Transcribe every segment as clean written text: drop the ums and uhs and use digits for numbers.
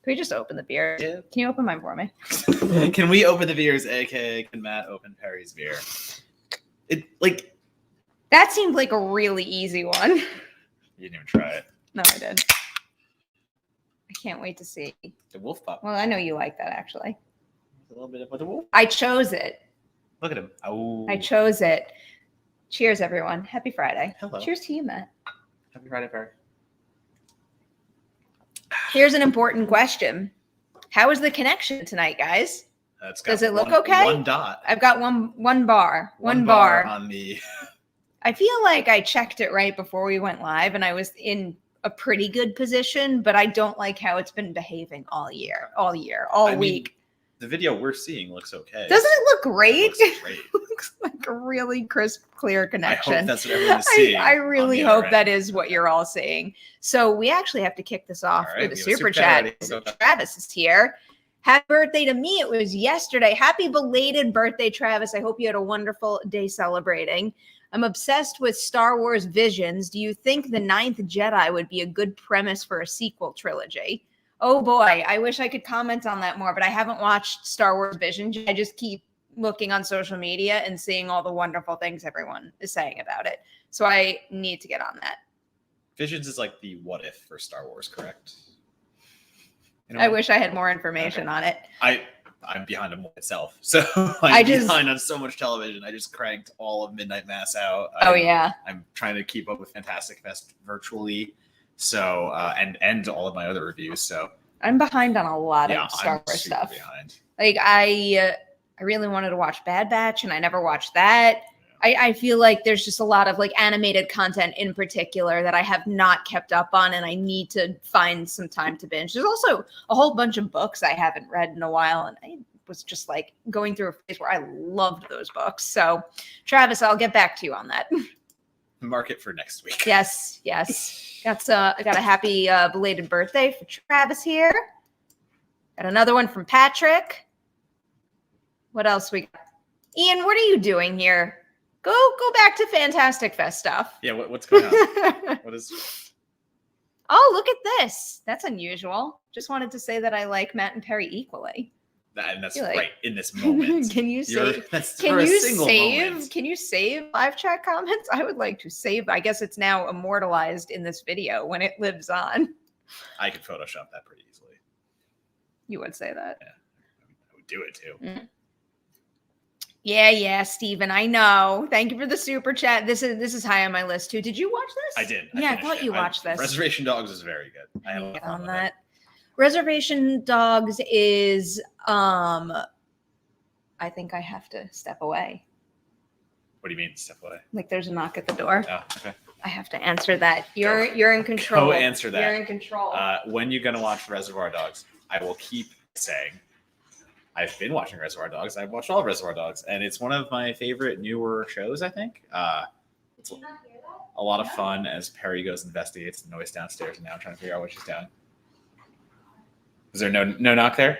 we just open the beer? Yeah. Can you open mine for me? Can we open the beers, aka can Matt open Perry's beer? That seemed like a really easy one. You didn't even try it. No, I did. I can't wait to see. The wolf pup. Well, I know you like that, actually. A little bit of the wolf. I chose it. Look at him. Oh. I chose it. Cheers, everyone. Happy Friday. Hello. Cheers to you, Matt. Happy Friday, Perry. Here's an important question. How is the connection tonight, guys? Does it look okay? One dot. I've got one bar. One bar on the... I feel like I checked it right before we went live, and I was in a pretty good position, but I don't like how it's been behaving all week. The video we're seeing looks okay. Doesn't it look great? It looks great. It looks like a really crisp, clear connection. I hope that's what everyone's seeing. I really hope that is what you're all seeing. So we actually have to kick this off with a super chat. Travis is here. Happy birthday to me. It was yesterday. Happy belated birthday, Travis. I hope you had a wonderful day celebrating. I'm obsessed with Star Wars Visions. Do you think The Ninth Jedi would be a good premise for a sequel trilogy? Oh boy, I wish I could comment on that more, but I haven't watched Star Wars Visions. I just keep looking on social media and seeing all the wonderful things everyone is saying about it. So I need to get on that. Visions is like the what if for Star Wars, correct? I wish I had more information on it. I'm behind on myself. So I'm behind on so much television. I just cranked all of Midnight Mass out. I'm trying to keep up with Fantastic Fest virtually. So and all of my other reviews. So I'm behind on a lot of Star Wars stuff. Behind. Like I really wanted to watch Bad Batch and I never watched that. I feel like there's just a lot of like animated content in particular that I have not kept up on, and I need to find some time to binge. There's also a whole bunch of books I haven't read in a while, and I was just like going through a phase where I loved those books. So, Travis, I'll get back to you on that. Mark it for next week. Yes. I got a happy belated birthday for Travis here. Got another one from Patrick. What else we got? Ian, what are you doing here? Go back to Fantastic Fest stuff. Yeah, what's going on? What is... Oh, look at this. That's unusual. Just wanted to say that I like Matt and Perri equally. And that's right in this moment. Can you save? Can you save live chat comments? I would like to save. I guess it's now immortalized in this video when it lives on. I could Photoshop that pretty easily. You would say that. Yeah, I would do it too. Mm. Yeah, Steven, I know. Thank you for the super chat. This is high on my list too. Did you watch this? I did. I thought you watched this. Reservation Dogs is very good. I have on that. Reservation Dogs is I think I have to step away. What do you mean step away? Like there's a knock at the door. Oh, okay. I have to answer that. You're in control. Go answer that. You're in control. When you're gonna watch Reservoir Dogs, I will keep saying I've been watching Reservoir Dogs. I've watched all of Reservoir Dogs, and it's one of my favorite newer shows, I think. It's a lot of fun as Perri goes and investigates the noise downstairs and now trying to figure out what she's doing. Is there no knock there?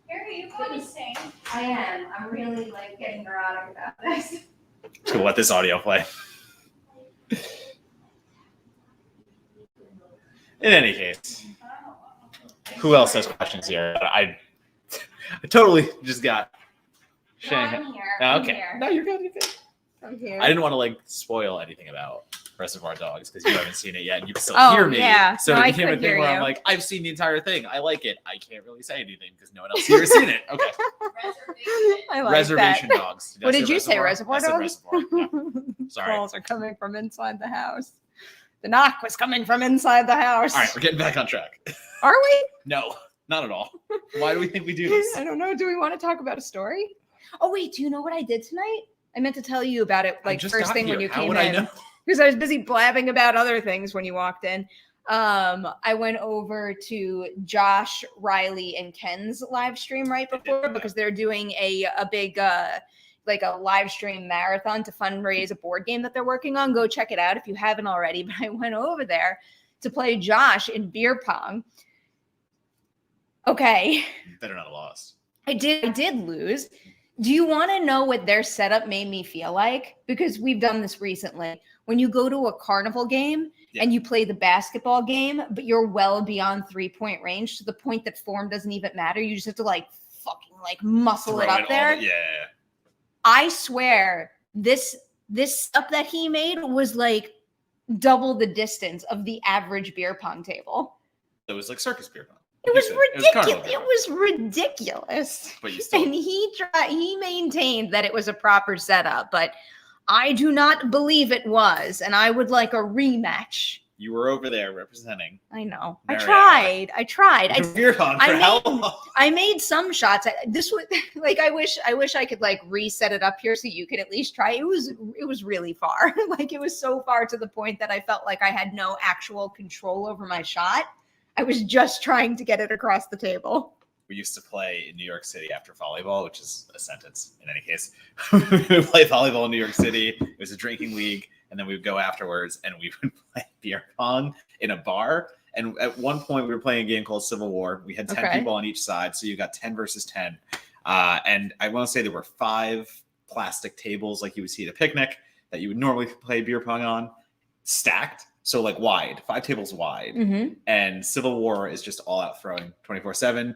Perri, you going to sing? I am. I'm really like getting neurotic about this. To let this audio play. In any case, who else has questions here? I totally just got Shanghai. No, I'm here. Okay. No, you're good. You're good. I'm here. I didn't want to like spoil anything about Reservoir Dogs because you haven't seen it yet and you can still hear me. Yeah. So it became a thing where I'm like, I've seen the entire thing. I like it. I can't really say anything because no one else here has seen it. Okay. I like Reservation that. Dogs. What did you say? Reservoir Dogs? Yeah. Sorry. Calls are coming from inside the house. The knock was coming from inside the house. All right, we're getting back on track. Are we? No, not at all. Why do we think we do this? I don't know. Do we want to talk about a story? Oh, wait. Do you know what I did tonight? I meant to tell you about it like first thing when you came in. How would I know? Because I was busy blabbing about other things when you walked in. I went over to Josh, Riley, and Ken's live stream right before because they're doing a big like a live stream marathon to fundraise a board game that they're working on. Go check it out if you haven't already. But I went over there to play Josh in beer pong. Okay. Better not have lost. I did lose. Do you want to know what their setup made me feel like? Because we've done this recently. When you go to a carnival game and you play the basketball game, but you're well beyond 3-point range to the point that form doesn't even matter. You just have to like fucking like muscle it up there. I swear this up that he made was like double the distance of the average beer pong table. It was like circus beer pong. It was ridiculous. It was ridiculous. But you still... And he maintained that it was a proper setup, but I do not believe it was, and I would like a rematch. You were over there representing. I know. Merri I tried. Beer pong for how long? I made some shots. This was like I wish I could like reset it up here so you could at least try. It was really far. Like it was so far to the point that I felt like I had no actual control over my shot. I was just trying to get it across the table. We used to play in New York City after volleyball, which is a sentence in any case. We would play volleyball in New York City. It was a drinking league. And then we would go afterwards and we would play beer pong in a bar. And at one point we were playing a game called Civil War. We had 10 people on each side. So you got 10 versus 10. And I want to say there were 5 plastic tables like you would see at a picnic that you would normally play beer pong on, stacked. So like wide, 5 tables wide. Mm-hmm. And Civil War is just all out throwing 24/7.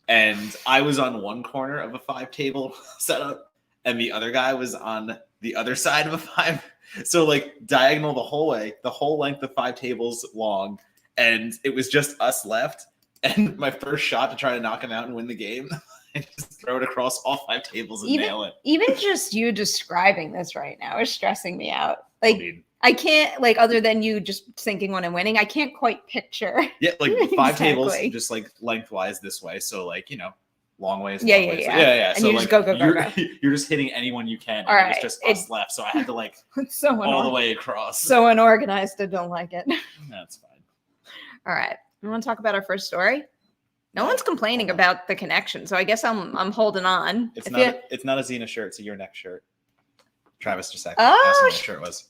And I was on one corner of a 5-table setup and the other guy was on the other side of a 5. So like diagonal the whole way, the whole length of 5 tables long. And it was just us left. And my first shot to try to knock him out and win the game, I just throw it across all 5 tables and nail it. Even just you describing this right now is stressing me out. Like, I can't, like, other than you just thinking when I'm winning, I can't quite picture. Yeah, like 5 tables just like lengthwise this way. So like, you know, long ways. Yeah. And so you like, just go. You're just hitting anyone you can. All right. It's just us left. So I had to like all the way across. So unorganized. I don't like it. That's fine. All right. You want to talk about our first story? No one's complaining about the connection. So I guess I'm holding on. It's not a Xena shirt. It's a Your Neck shirt. Travis just asked what the shirt was.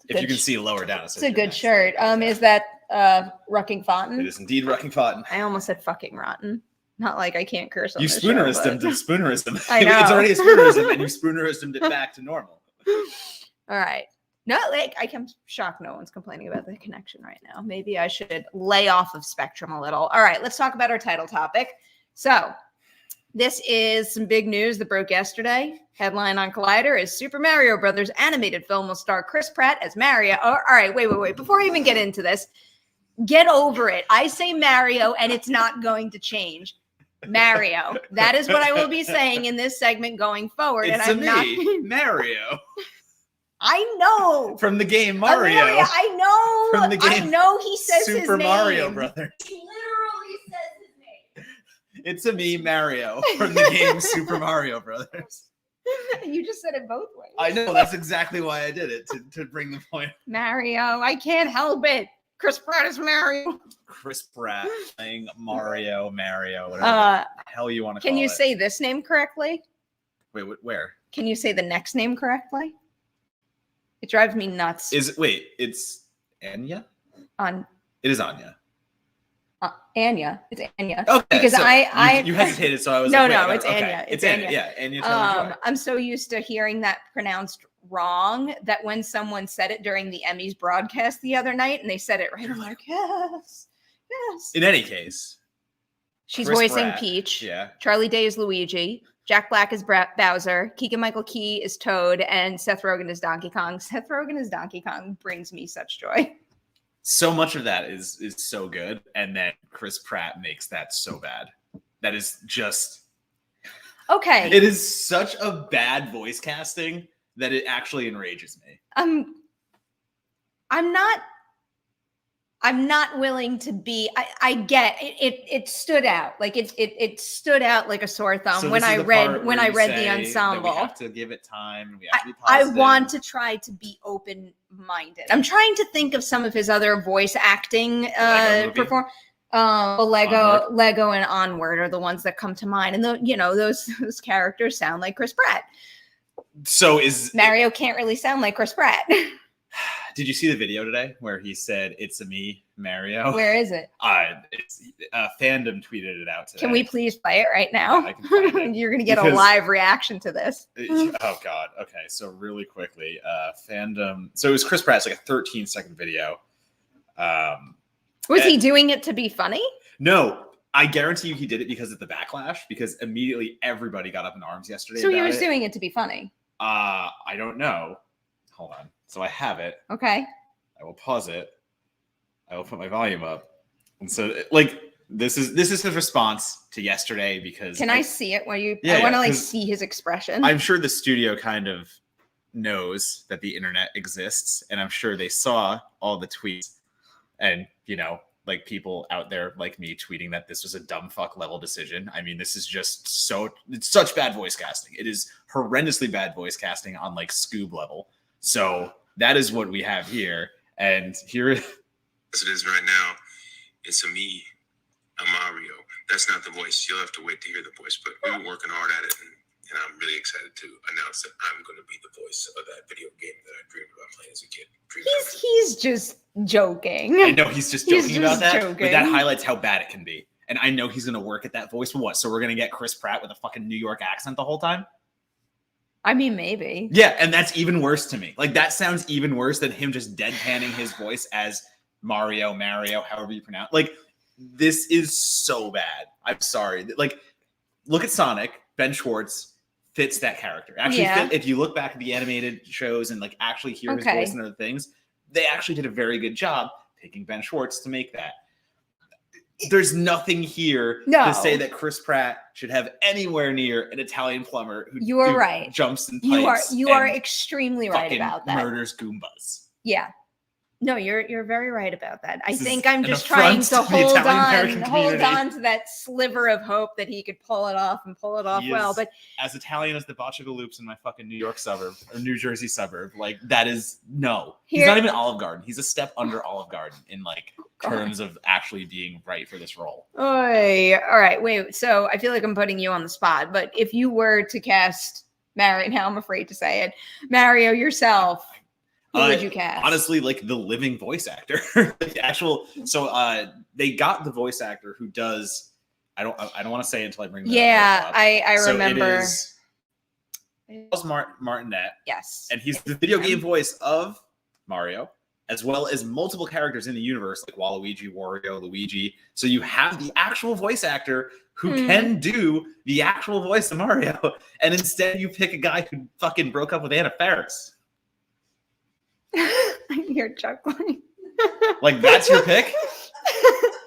If you can see lower down, it's a good shirt. Is that Rucking Fountain? It is indeed Rucking Fountain. I almost said fucking rotten. Not like I can't curse on you spoonerised him to spoonerism. I know. It's already a spoonerism, and you spoonerismed it back to normal. All right. No, like I'm shocked no one's complaining about the connection right now. Maybe I should lay off of Spectrum a little. All right, let's talk about our title topic. So this is some big news that broke yesterday. Headline on Collider is Super Mario Brothers animated film will star Chris Pratt as Mario. Oh, all right, wait. Before I even get into this, get over it. I say Mario, and it's not going to change. Mario. That is what I will be saying in this segment going forward. It's and I'm not Mario. I know. From the game Mario. I know. From the game I know he says his name. Super Mario Brothers. He literally says his name. It's a me, Mario, from the game Super Mario Brothers. You just said it both ways. I know. That's exactly why I did it, to bring the point. Mario. I can't help it. Chris Pratt is Mario. Chris Pratt playing Mario, whatever the hell you want to call it. Can you say this name correctly? Wait, where? Can you say the next name correctly? It drives me nuts. It's Anya? It is Anya. Anya. It's Anya. Okay. Because so I you hesitated, so I was no, like, it's Anya. Okay. It's Anya. Yeah, Anya. I'm so used to hearing that pronounced wrong that when someone said it during the Emmys broadcast the other night and they said it right, I'm like, yes. In any case, she's Chris voicing Pratt, Peach. Yeah. Charlie Day is Luigi. Jack Black is Bowser. Keegan-Michael Key is Toad, and Seth Rogen is Donkey Kong. Seth Rogen as Donkey Kong brings me such joy. So much of that is so good, and then Chris Pratt makes that so bad. That is just okay. It is such a bad voice casting that it actually enrages me. I'm not willing to be. I get it. It stood out like it stood out like a sore thumb when I read the ensemble. We have to give it time. We have to be I positive. want to try to be open-minded. I'm trying to think of some of his other voice acting perform. Lego and Onward are the ones that come to mind, and those characters sound like Chris Pratt. So Mario can't really sound like Chris Pratt. Did you see the video today where he said, "It's a me, Mario"? Where is it? Fandom tweeted it out today. Can we please play it right now? Yeah, I can find it. You're going to get a live reaction to this. Oh, God. Okay, so really quickly, Fandom. So it was Chris Pratt's like a 13-second video Was he doing it to be funny? No, I guarantee you he did it because of the backlash, because immediately everybody got up in arms yesterday. So he was doing it to be funny. I don't know. Hold on. So I have it. Okay. I will pause it. I will put my volume up. And so like this is his response to yesterday, because can I see it while you I want to like see his expression. I'm sure the studio kind of knows that the internet exists, and I'm sure they saw all the tweets and, you know, like people out there like me tweeting that this was a dumb fuck level decision. I mean, this is just it's such bad voice casting. It is horrendously bad voice casting on like Scoob level. So that is what we have here. And here as it is right now, it's a Mario. That's not the voice. You'll have to wait to hear the voice, but we've been working hard at it, and I'm really excited to announce that I'm going to be the voice of that video game that I dreamed about playing as a kid. He's just joking. I know he's just joking about that, joking. but that highlights how bad it can be. And I know he's going to work at that voice for what? So we're going to get Chris Pratt with a fucking New York accent the whole time? I mean, maybe. Yeah, and that's even worse to me. Like, that sounds even worse than him just deadpanning his voice as Mario, however you pronounce. Like, this is so bad. I'm sorry. Like, look at Sonic. Ben Schwartz fits that character. Actually, if you look back at the animated shows and like actually hear his voice and other things, they actually did a very good job picking Ben Schwartz to make that. There's nothing here to say that Chris Pratt should have anywhere near an Italian plumber who jumps and pipes. You are extremely right about that. Murders Goombas. Yeah. No, you're very right about that. I think I'm just affront trying to to the hold on to that sliver of hope that he could pull it off and pull it off well. But as Italian as the Bocciagaloops in my fucking New York suburb or New Jersey suburb, like that is he's not even Olive Garden. He's a step under Olive Garden in like terms of actually being right for this role. Oy. All right, wait. So I feel like I'm putting you on the spot, but if you were to cast Mario, now I'm afraid to say it, Mario yourself, who would you cast? Honestly, like the living voice actor, the actual. So they got the voice actor who does. I don't want to say it until I bring that up. Yeah, I remember. It is Martinet. Yes, and he's the video game voice of Mario, as well as multiple characters in the universe like Waluigi, Wario, Luigi. So you have the actual voice actor who can do the actual voice of Mario, and instead you pick a guy who fucking broke up with Anna Faris. You're chuckling. Like, that's your pick?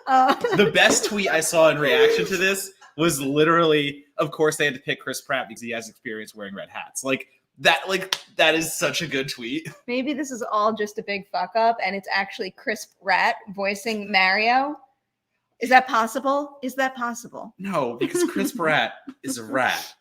The best tweet I saw in reaction to this was literally, of course, they had to pick Chris Pratt because he has experience wearing red hats. Like that is such a good tweet. Maybe this is all just a big fuck up, and it's actually Chris Pratt voicing Mario. Is that possible? No, because Chris Pratt is a rat,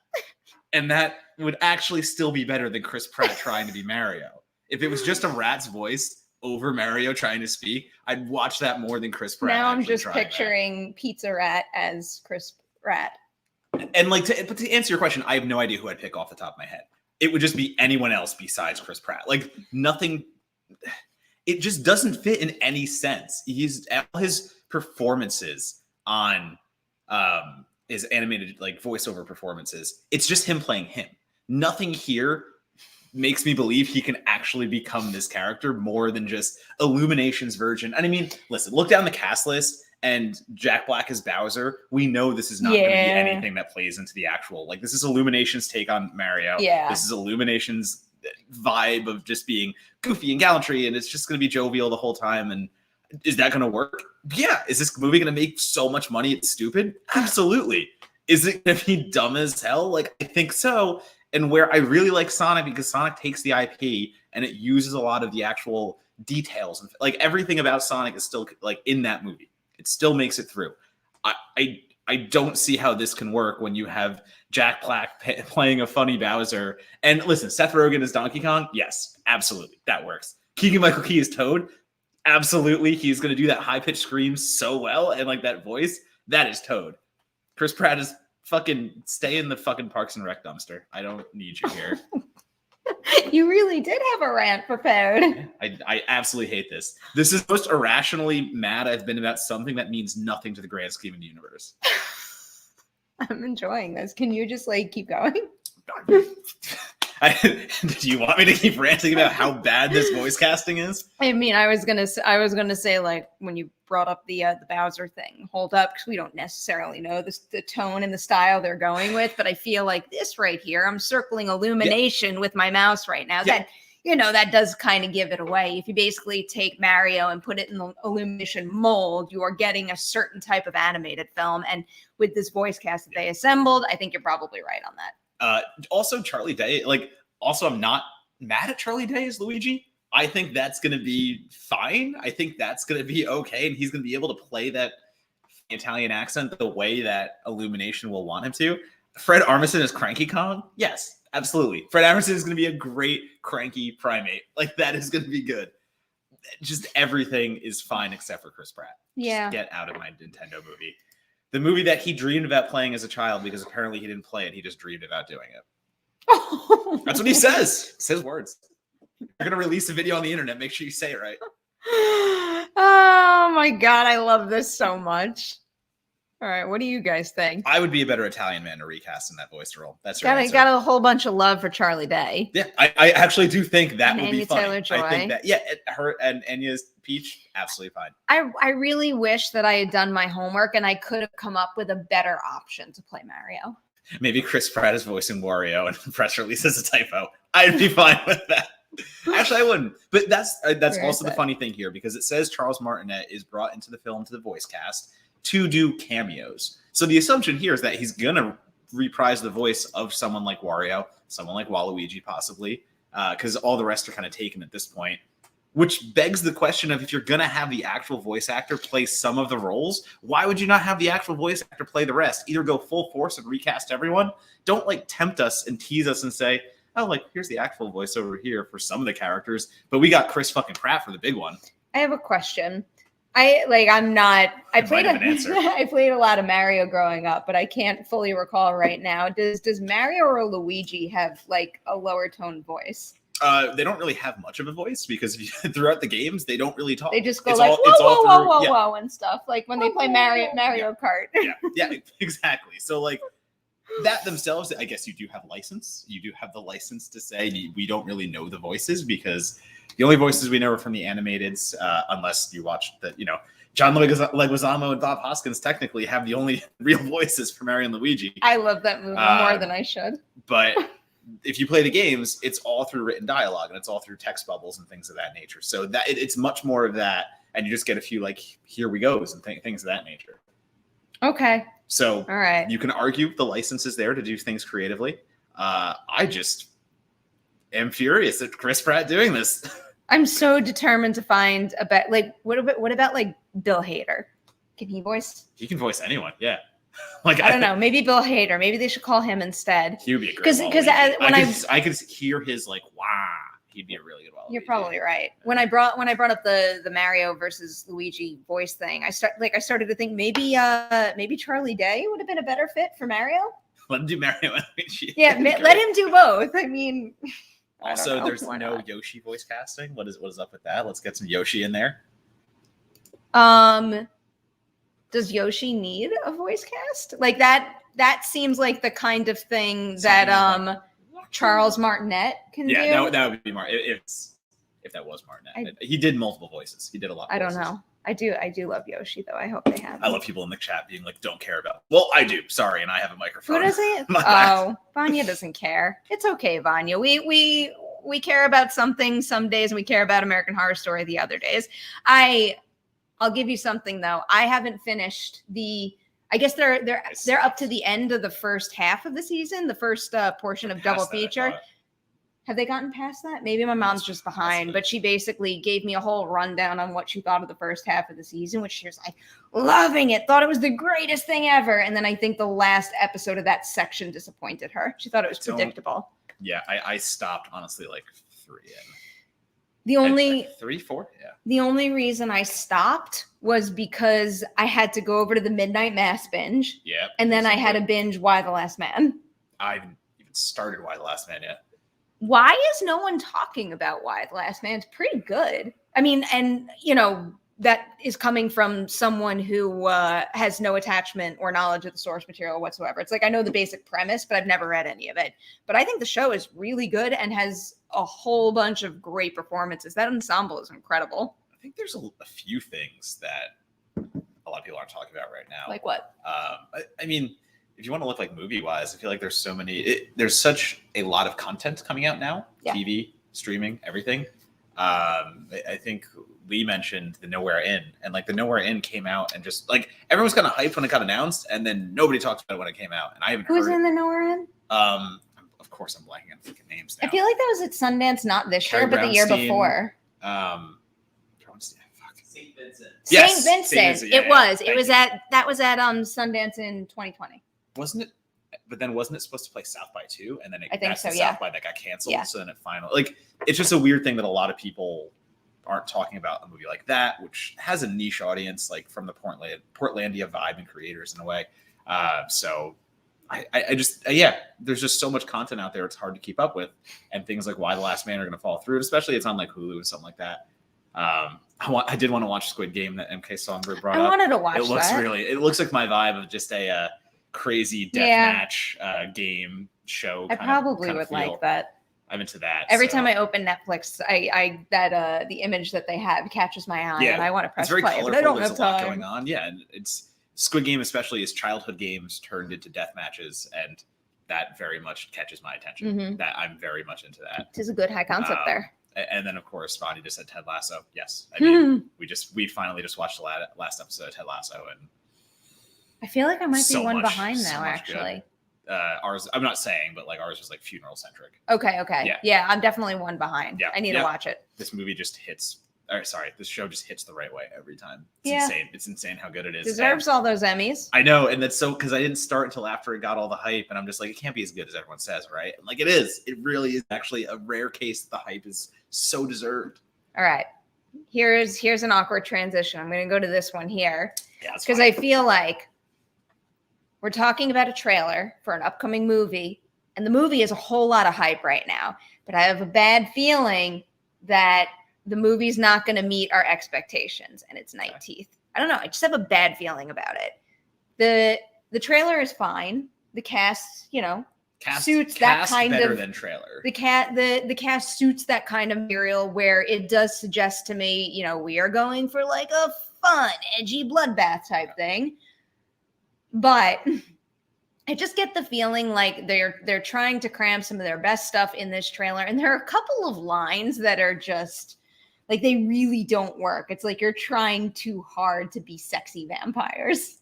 and that would actually still be better than Chris Pratt trying to be Mario. If it was just a rat's voice over Mario trying to speak, I'd watch that more than Chris Pratt. Now I'm just picturing Pizza Rat as Chris Pratt. And like, to answer your question, I have no idea who I'd pick off the top of my head. It would just be anyone else besides Chris Pratt. Like nothing. It just doesn't fit in any sense. All his performances on his animated like voiceover performances. It's just him playing him. Nothing here makes me believe he can actually become this character more than just Illumination's version. And I mean, listen, look down the cast list and Jack Black as Bowser. We know this is not going to be anything that plays into the actual, like this is Illumination's take on Mario. Yeah. This is Illumination's vibe of just being goofy and gallantry. And it's just going to be jovial the whole time. And is that going to work? Yeah. Is this movie going to make so much money it's stupid? Absolutely. Is it going to be dumb as hell? Like, I think so. And where I really like Sonic, because Sonic takes the IP and it uses a lot of the actual details. And like everything about Sonic is still like in that movie. It still makes it through. I don't see how this can work when you have Jack Black playing a funny Bowser. And listen, Seth Rogen as Donkey Kong? Yes, absolutely. That works. Keegan-Michael Key as Toad? Absolutely. He's going to do that high-pitched scream so well. And like that voice, that is Toad. Chris Pratt is fucking stay in the fucking Parks and Rec dumpster. I don't need you here. You really did have a rant prepared. I absolutely hate this. This is the most irrationally mad I've been about something that means nothing to the grand scheme of the universe. I'm enjoying this. Can you just like keep going? Do you want me to keep ranting about how bad this voice casting is? I mean, I was gonna say, like, when you brought up the Bowser thing, hold up, because we don't necessarily know the tone and the style they're going with, but I feel like this right here, I'm circling Illumination with my mouse right now. That, you know, that does kind of give it away. If you basically take Mario and put it in the Illumination mold, you are getting a certain type of animated film. And with this voice cast that they assembled, I think you're probably right on that. Also, Charlie Day, I'm not mad at Charlie Day as Luigi. I think that's going to be fine. I think that's going to be okay. And he's going to be able to play that Italian accent the way that Illumination will want him to. Fred Armisen as Cranky Kong? Yes, absolutely. Fred Armisen is going to be a great cranky primate. Like, that is going to be good. Just everything is fine except for Chris Pratt. Yeah. Just get out of my Nintendo movie. The movie that he dreamed about playing as a child, because apparently he didn't play it. He just dreamed about doing it. That's what he says. It's his words. You're going to release a video on the internet. Make sure you say it right. Oh my God. I love this so much. All right. What do you guys think? I would be a better Italian man to recast in that voice role. That's got a whole bunch of love for Charlie Day. Yeah. I actually do think that would be Anya funny. Taylor-Joy. I think that, her and Anya's Peach, absolutely fine. I really wish that I had done my homework and I could have come up with a better option to play Mario. Maybe Chris Pratt is voicing Wario and the press release is a typo. I'd be fine with that. Actually, I wouldn't. But that's also the funny thing here, because it says Charles Martinet is brought into the film to the voice cast to do cameos. So the assumption here is that he's going to reprise the voice of someone like Wario, someone like Waluigi possibly, because all the rest are kind of taken at this point. Which begs the question of, if you're going to have the actual voice actor play some of the roles, why would you not have the actual voice actor play the rest? Either go full force and recast everyone. Don't tempt us and tease us and say, oh, here's the actual voice over here for some of the characters, but we got Chris fucking Pratt for the big one. I have a question. I played a lot of Mario growing up, but I can't fully recall right now. Does Mario or Luigi have a lower tone voice? They don't really have much of a voice, because throughout the games they don't really talk. They just go whoa and stuff, like when they play Mario Kart. Yeah, exactly. So that themselves, I guess you do have license. You do have the license to say we don't really know the voices, because the only voices we know are from the animateds, unless you watch John Leguizamo and Bob Hoskins technically have the only real voices for Mario and Luigi. I love that movie more than I should. But if you play the games, it's all through written dialogue and it's all through text bubbles and things of that nature. So that it's much more of that, and you just get a few here we goes and things of that nature. Okay. So all right, you can argue the license is there to do things creatively. I just am furious at Chris Pratt doing this. I'm so determined to find a bet. What about Bill Hader? Can he voice? He can voice anyone. Yeah. I don't know. Maybe Bill Hader. Maybe they should call him instead. He would be a great. Because I could hear his wow. He'd be a really good Waluigi. You're probably right. When I brought up the Mario versus Luigi voice thing, I started to think maybe Charlie Day would have been a better fit for Mario. Let him do Mario and Luigi. Yeah, let him do both. I mean, also there's no Yoshi voice casting. What is up with that? Let's get some Yoshi in there. Does Yoshi need a voice cast? That seems like the kind of thing that Charles Martinet can do. Yeah, that would be if that was Martinet. He did multiple voices. He did a lot. I don't know. I do love Yoshi though. I hope they have. I love people in the chat being don't care about. Well, I do. Sorry, and I have a microphone. Who does it? Vanya doesn't care. It's okay, Vanya. We care about something some days, and we care about American Horror Story the other days. I'll give you something though. I haven't finished I guess they're up to the end of the first half of the season, the first portion of Double Feature. Have they gotten past that? Maybe my mom's just behind, but she basically gave me a whole rundown on what she thought of the first half of the season, which she was loving it, thought it was the greatest thing ever. And then I think the last episode of that section disappointed her. She thought it was predictable. Yeah, I stopped honestly 3 in. The only 3, 4, yeah. The only reason I stopped was because I had to go over to the Midnight Mass binge. Yeah. And then I had to binge Y the Last Man. I haven't even started Y the Last Man yet. Why is no one talking about Y the Last Man? It's pretty good. I mean, and that is coming from someone who has no attachment or knowledge of the source material whatsoever. It's like I know the basic premise, but I've never read any of it. But I think the show is really good and has a whole bunch of great performances. That ensemble is incredible. I think there's a few things that a lot of people aren't talking about right now. Like what? I mean, if you want to look like movie-wise, I feel like there's so many. There's such a lot of content coming out now. Yeah. TV, streaming, everything. I think Lee mentioned the Nowhere Inn, and like the Nowhere Inn came out, and just like everyone was kind of hyped when it got announced, and then nobody talked about it when it came out, and I haven't. Who's heard in the Nowhere Inn? Of course, I'm blanking on freaking names now. I feel like that was at Sundance, not this year, but the year before. St. Vincent. Yes, St. Vincent. Yeah, it was. It was at Sundance in 2020. Wasn't it? But then wasn't it supposed to play South by too? And then I think so. Yeah. South by that got canceled. Yeah. So then it finally it's just a weird thing that a lot of people aren't talking about a movie like that, which has a niche audience, like from the Portlandia vibe and creators in a way. So I just there's just so much content out there. It's hard to keep up with, and things like Why the Last Man are going to fall through, especially it's on like Hulu and something like that. I did want to watch Squid Game that MK Songbird brought up. I wanted to watch it. Looks that. It looks like my vibe of just a crazy deathmatch game show. I probably would like that. I'm into that. Every time I open Netflix, the image that they have catches my eye, and I want to press play, but I don't have time. Going on, yeah, and it's Squid Game, especially as childhood games turned into death matches, and that very much catches my attention. Mm-hmm. That I'm very much into that. It is a good high concept there. And then, of course, Bonnie just said Ted Lasso. Yes, I mean, we finally just watched the last episode of Ted Lasso, and I feel like I might be one behind now. Actually, ours. I'm not saying, but like ours was like funeral centric. Okay. Yeah, I'm definitely one behind. Yeah, I need to watch it. This movie just hits. This show just hits the right way every time. It's insane. It's insane how good it is. Deserves all those Emmys. I know, and that's so because I didn't start until after it got all the hype, and I'm just like, it can't be as good as everyone says, right? And like it is. It really is actually a rare case that the hype is so deserved. All right. Here's an awkward transition. I'm going to go to this one here. Yeah, because I feel like we're talking about a trailer for an upcoming movie, and the movie is a whole lot of hype right now. But I have a bad feeling that the movie's not going to meet our expectations, and it's Night Teeth. I don't know. I just have a bad feeling about it. The trailer is fine. The cast, suits that kind better of than trailer. The cast suits that kind of material where it does suggest to me, we are going for like a fun, edgy bloodbath type thing. But I just get the feeling like they're trying to cram some of their best stuff in this trailer, and there are a couple of lines that are just like they really don't work. It's like you're trying too hard to be sexy vampires.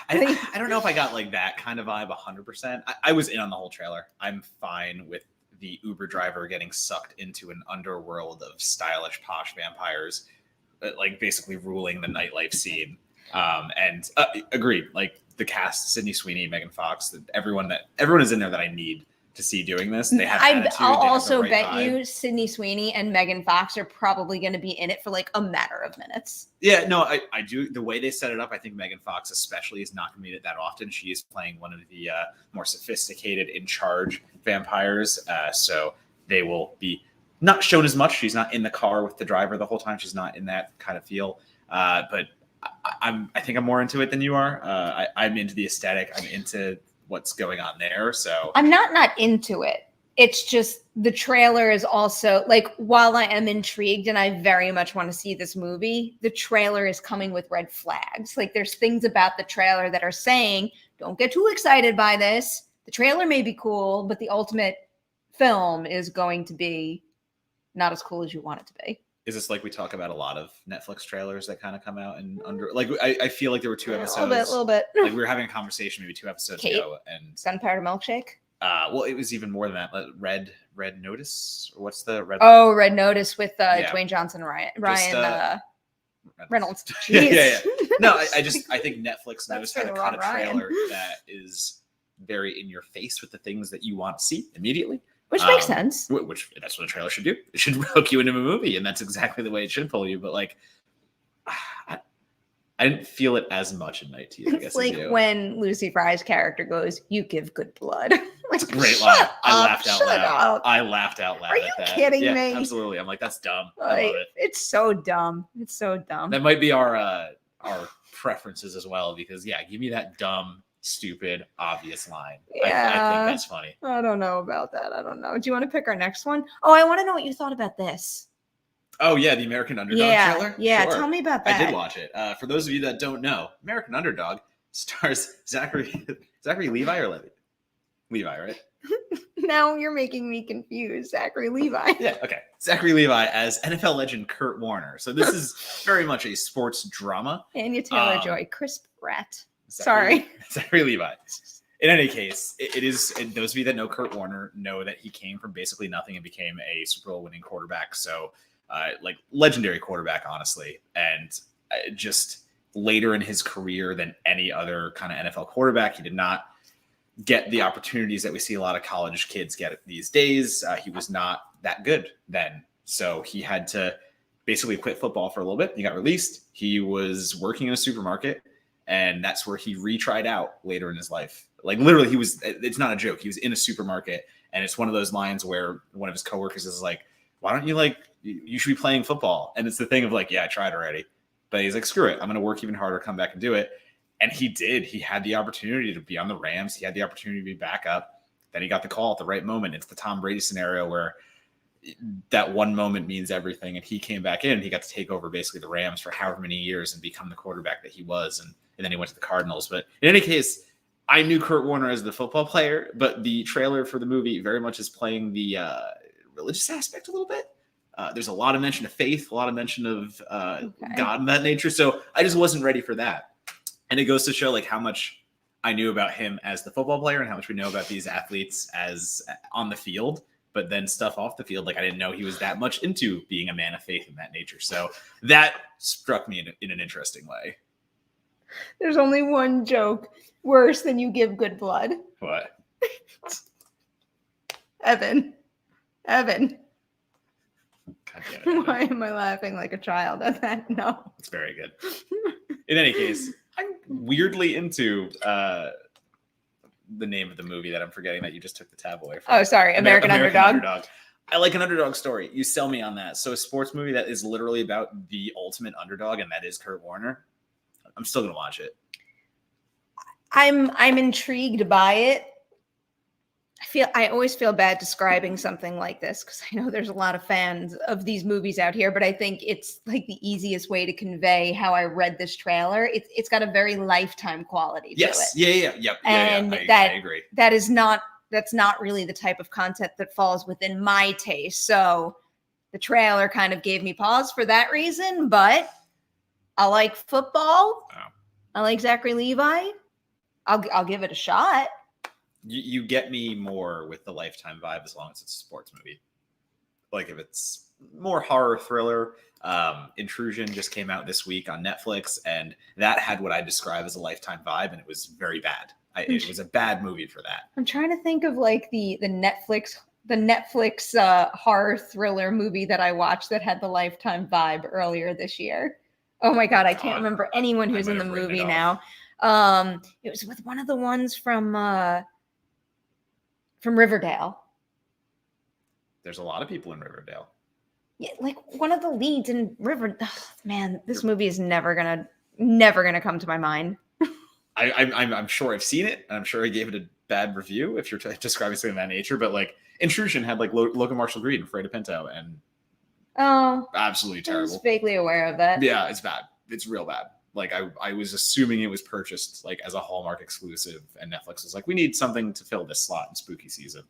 I don't know if I got like that kind of vibe 100%. I was in on the whole trailer. I'm fine with the Uber driver getting sucked into an underworld of stylish, posh vampires, like basically ruling the nightlife scene. And agreed. Like the cast, Sydney Sweeney, Megan Fox, everyone is in there that I need to see doing this. They have attitude. I'll also bet you Sydney Sweeney and Megan Fox are probably going to be in it for like a matter of minutes. Yeah, no, I do. The way they set it up, I think Megan Fox especially is not going to be in it that often. She is playing one of the more sophisticated, in charge vampires. So they will be not shown as much. She's not in the car with the driver the whole time. She's not in that kind of feel. But I think I'm more into it than you are. I'm into the aesthetic. I'm into what's going on there. So I'm not into it. It's just the trailer is also like, while I am intrigued and I very much want to see this movie, the trailer is coming with red flags. Like there's things about the trailer that are saying, don't get too excited by this. The trailer may be cool, but the ultimate film is going to be not as cool as you want it to be. Is this like we talk about a lot of Netflix trailers that kind of come out and like I feel like there were 2 episodes. A little bit. Like we were having a conversation maybe 2 episodes ago, and Gunpowder Milkshake. Well, it was even more than that. Red Notice, or what's the Red? Oh, Red Notice with Dwayne Johnson, Ryan Reynolds. Yeah. No, I think Netflix knows how to cut a trailer that is very in your face with the things that you want to see immediately. Which makes sense. Which that's what a trailer should do. It should hook you into a movie, and that's exactly the way it should pull you. But like, I didn't feel it as much in Night Teeth. I guess it's like when Lucy Fry's character goes, "You give good blood." It's a great line. I laughed out Shut loud. up. I laughed out loud Are at you that. kidding Yeah, me? absolutely. I'm like, that's dumb. I Like, love it. it's so dumb. It's so dumb. That might be our preferences as well, because give me that dumb, stupid, obvious line. I think that's funny. I don't know about that. I don't know. Do you want to pick our next one? Oh, I want to know what you thought about this. Oh yeah, the American Underdog trailer. Yeah, sure. Tell me about that. I did watch it. For those of you that don't know, American Underdog stars Zachary Levi or Levy? Levi, right? Now you're making me confused. Zachary Levi. Yeah, okay. Zachary Levi as NFL legend Kurt Warner. So this is very much a sports drama. Anya Taylor-Joy, Chris Pratt. Zachary Levi. In any case, it is, and those of you that know Kurt Warner know that he came from basically nothing and became a Super Bowl winning quarterback. So like legendary quarterback, honestly. And just later in his career than any other kind of NFL quarterback, he did not get the opportunities that we see a lot of college kids get these days. He was not that good then. So he had to basically quit football for a little bit. He got released. He was working in a supermarket, and that's where he retried out later in his life. Like literally it's not a joke. He was in a supermarket, and it's one of those lines where one of his coworkers is like, why don't you you should be playing football? And it's the thing of like, yeah, I tried already. But he's like, screw it. I'm going to work even harder, come back and do it. And he did. He had the opportunity to be on the Rams. He had the opportunity to be back up. Then he got the call at the right moment. It's the Tom Brady scenario where that one moment means everything. And he came back in. And he got to take over basically the Rams for however many years and become the quarterback that he was. And then he went to the Cardinals. But in any case, I knew Kurt Warner as the football player, but the trailer for the movie very much is playing the religious aspect a little bit. There's a lot of mention of faith, a lot of mention of God and that nature. So I just wasn't ready for that. And it goes to show like how much I knew about him as the football player and how much we know about these athletes as on the field, but then stuff off the field. Like I didn't know he was that much into being a man of faith in that nature. So that struck me in an interesting way. There's only one joke worse than you give good blood. What? Evan. God damn it. Why am I laughing like a child at that? No. It's very good. In any case, I'm weirdly into the name of the movie that I'm forgetting that you just took the tab away from. Oh, sorry. American Underdog. I like an underdog story. You sell me on that. So a sports movie that is literally about the ultimate underdog, and that is Kurt Warner. I'm still going to watch it. I'm intrigued by it. I always feel bad describing something like this because I know there's a lot of fans of these movies out here, but I think it's like the easiest way to convey how I read this trailer. It's got a very Lifetime quality to it. Yeah. And I agree. That's not really the type of content that falls within my taste. So the trailer kind of gave me pause for that reason, but I like football. Oh. I like Zachary Levi. I'll give it a shot. You get me more with the Lifetime vibe as long as it's a sports movie. Like if it's more horror thriller, Intrusion just came out this week on Netflix, and that had what I describe as a Lifetime vibe, and it was very bad. It was a bad movie for that. I'm trying to think of like the Netflix horror thriller movie that I watched that had the Lifetime vibe earlier this year. Oh my God, I can't remember anyone who's in the movie now. It was with one of the ones from Riverdale. There's a lot of people in Riverdale. Yeah, like one of the leads in Riverdale. Oh, man, this movie is never gonna come to my mind. I'm sure I've seen it, and I'm sure I gave it a bad review if you're describing something of that nature. But like Intrusion had like Logan Marshall Green and Freddie Pinto, and absolutely terrible. I was vaguely aware of that. Yeah, it's bad. It's real bad. Like I was assuming it was purchased like as a Hallmark exclusive, and Netflix was like, we need something to fill this slot in spooky season.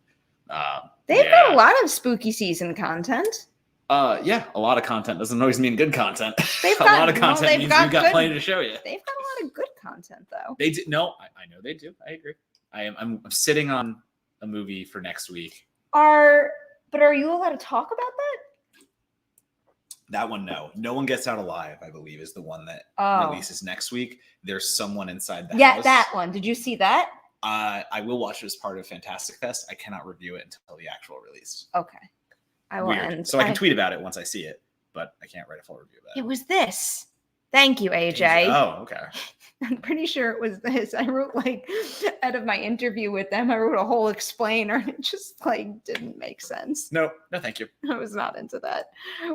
They've got a lot of spooky season content. Yeah, a lot of content doesn't always mean good content. A lot of content means we've got plenty to show you. They've got a lot of good content, though. They do. No, I know they do. I agree. I'm sitting on a movie for next week. But are you allowed to talk about that? That one, no. No One Gets Out Alive, I believe, is the one that releases next week. There's someone inside the house. Yeah, that one. Did you see that? I will watch it as part of Fantastic Fest. I cannot review it until the actual release. Okay. I will. Weird. So I can tweet about it once I see it, but I can't write a full review about it. It was this. Thank you, AJ. Oh, okay. I'm pretty sure it was this. I wrote like out of my interview with them, I wrote a whole explainer and it just like didn't make sense. No, thank you. I was not into that.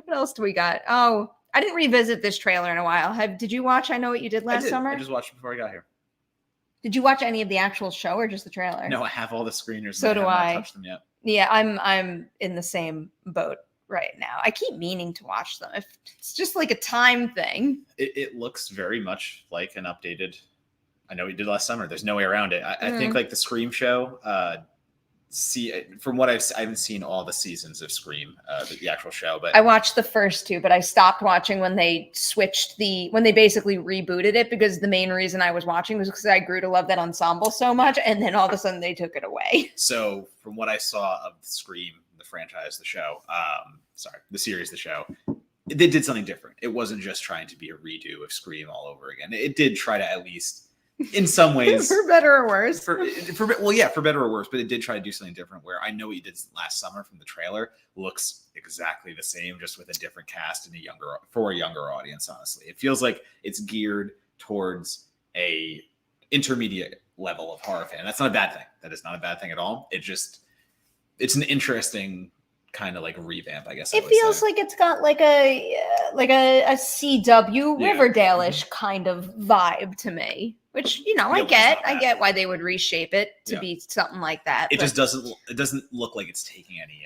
What else do we got? Oh, I didn't revisit this trailer in a while. Did you watch I Know What You Did Last Summer? I just watched it before I got here. Did you watch any of the actual show or just the trailer? No, I have all the screeners. So do I. I haven't touched them yet. Yeah, I'm in the same boat right now. I keep meaning to watch them. If it's just like a time thing. It looks very much like an updated I Know What You Did Last Summer. There's no way around it. I think like the Scream show, from what I haven't seen all the seasons of Scream, the actual show, but I watched the first two, but I stopped watching when they when they basically rebooted it, because the main reason I was watching was because I grew to love that ensemble so much, and then all of a sudden they took it away. So from what I saw of the Scream, the franchise, the show, the series, the show, they did something different. It wasn't just trying to be a redo of Scream all over again. It did try to at least, in some ways, for better or worse. For better or worse, but it did try to do something different. Where I Know What You Did Last Summer from the trailer looks exactly the same, just with a different cast and a younger audience. Honestly, it feels like it's geared towards a intermediate level of horror fan. That's not a bad thing. That is not a bad thing at all. It's an interesting kind of like revamp, I guess. It feels like it's got like a CW Riverdale-ish kind of vibe to me. Which, I get why they would reshape it to be something like that. It just doesn't look like it's taking any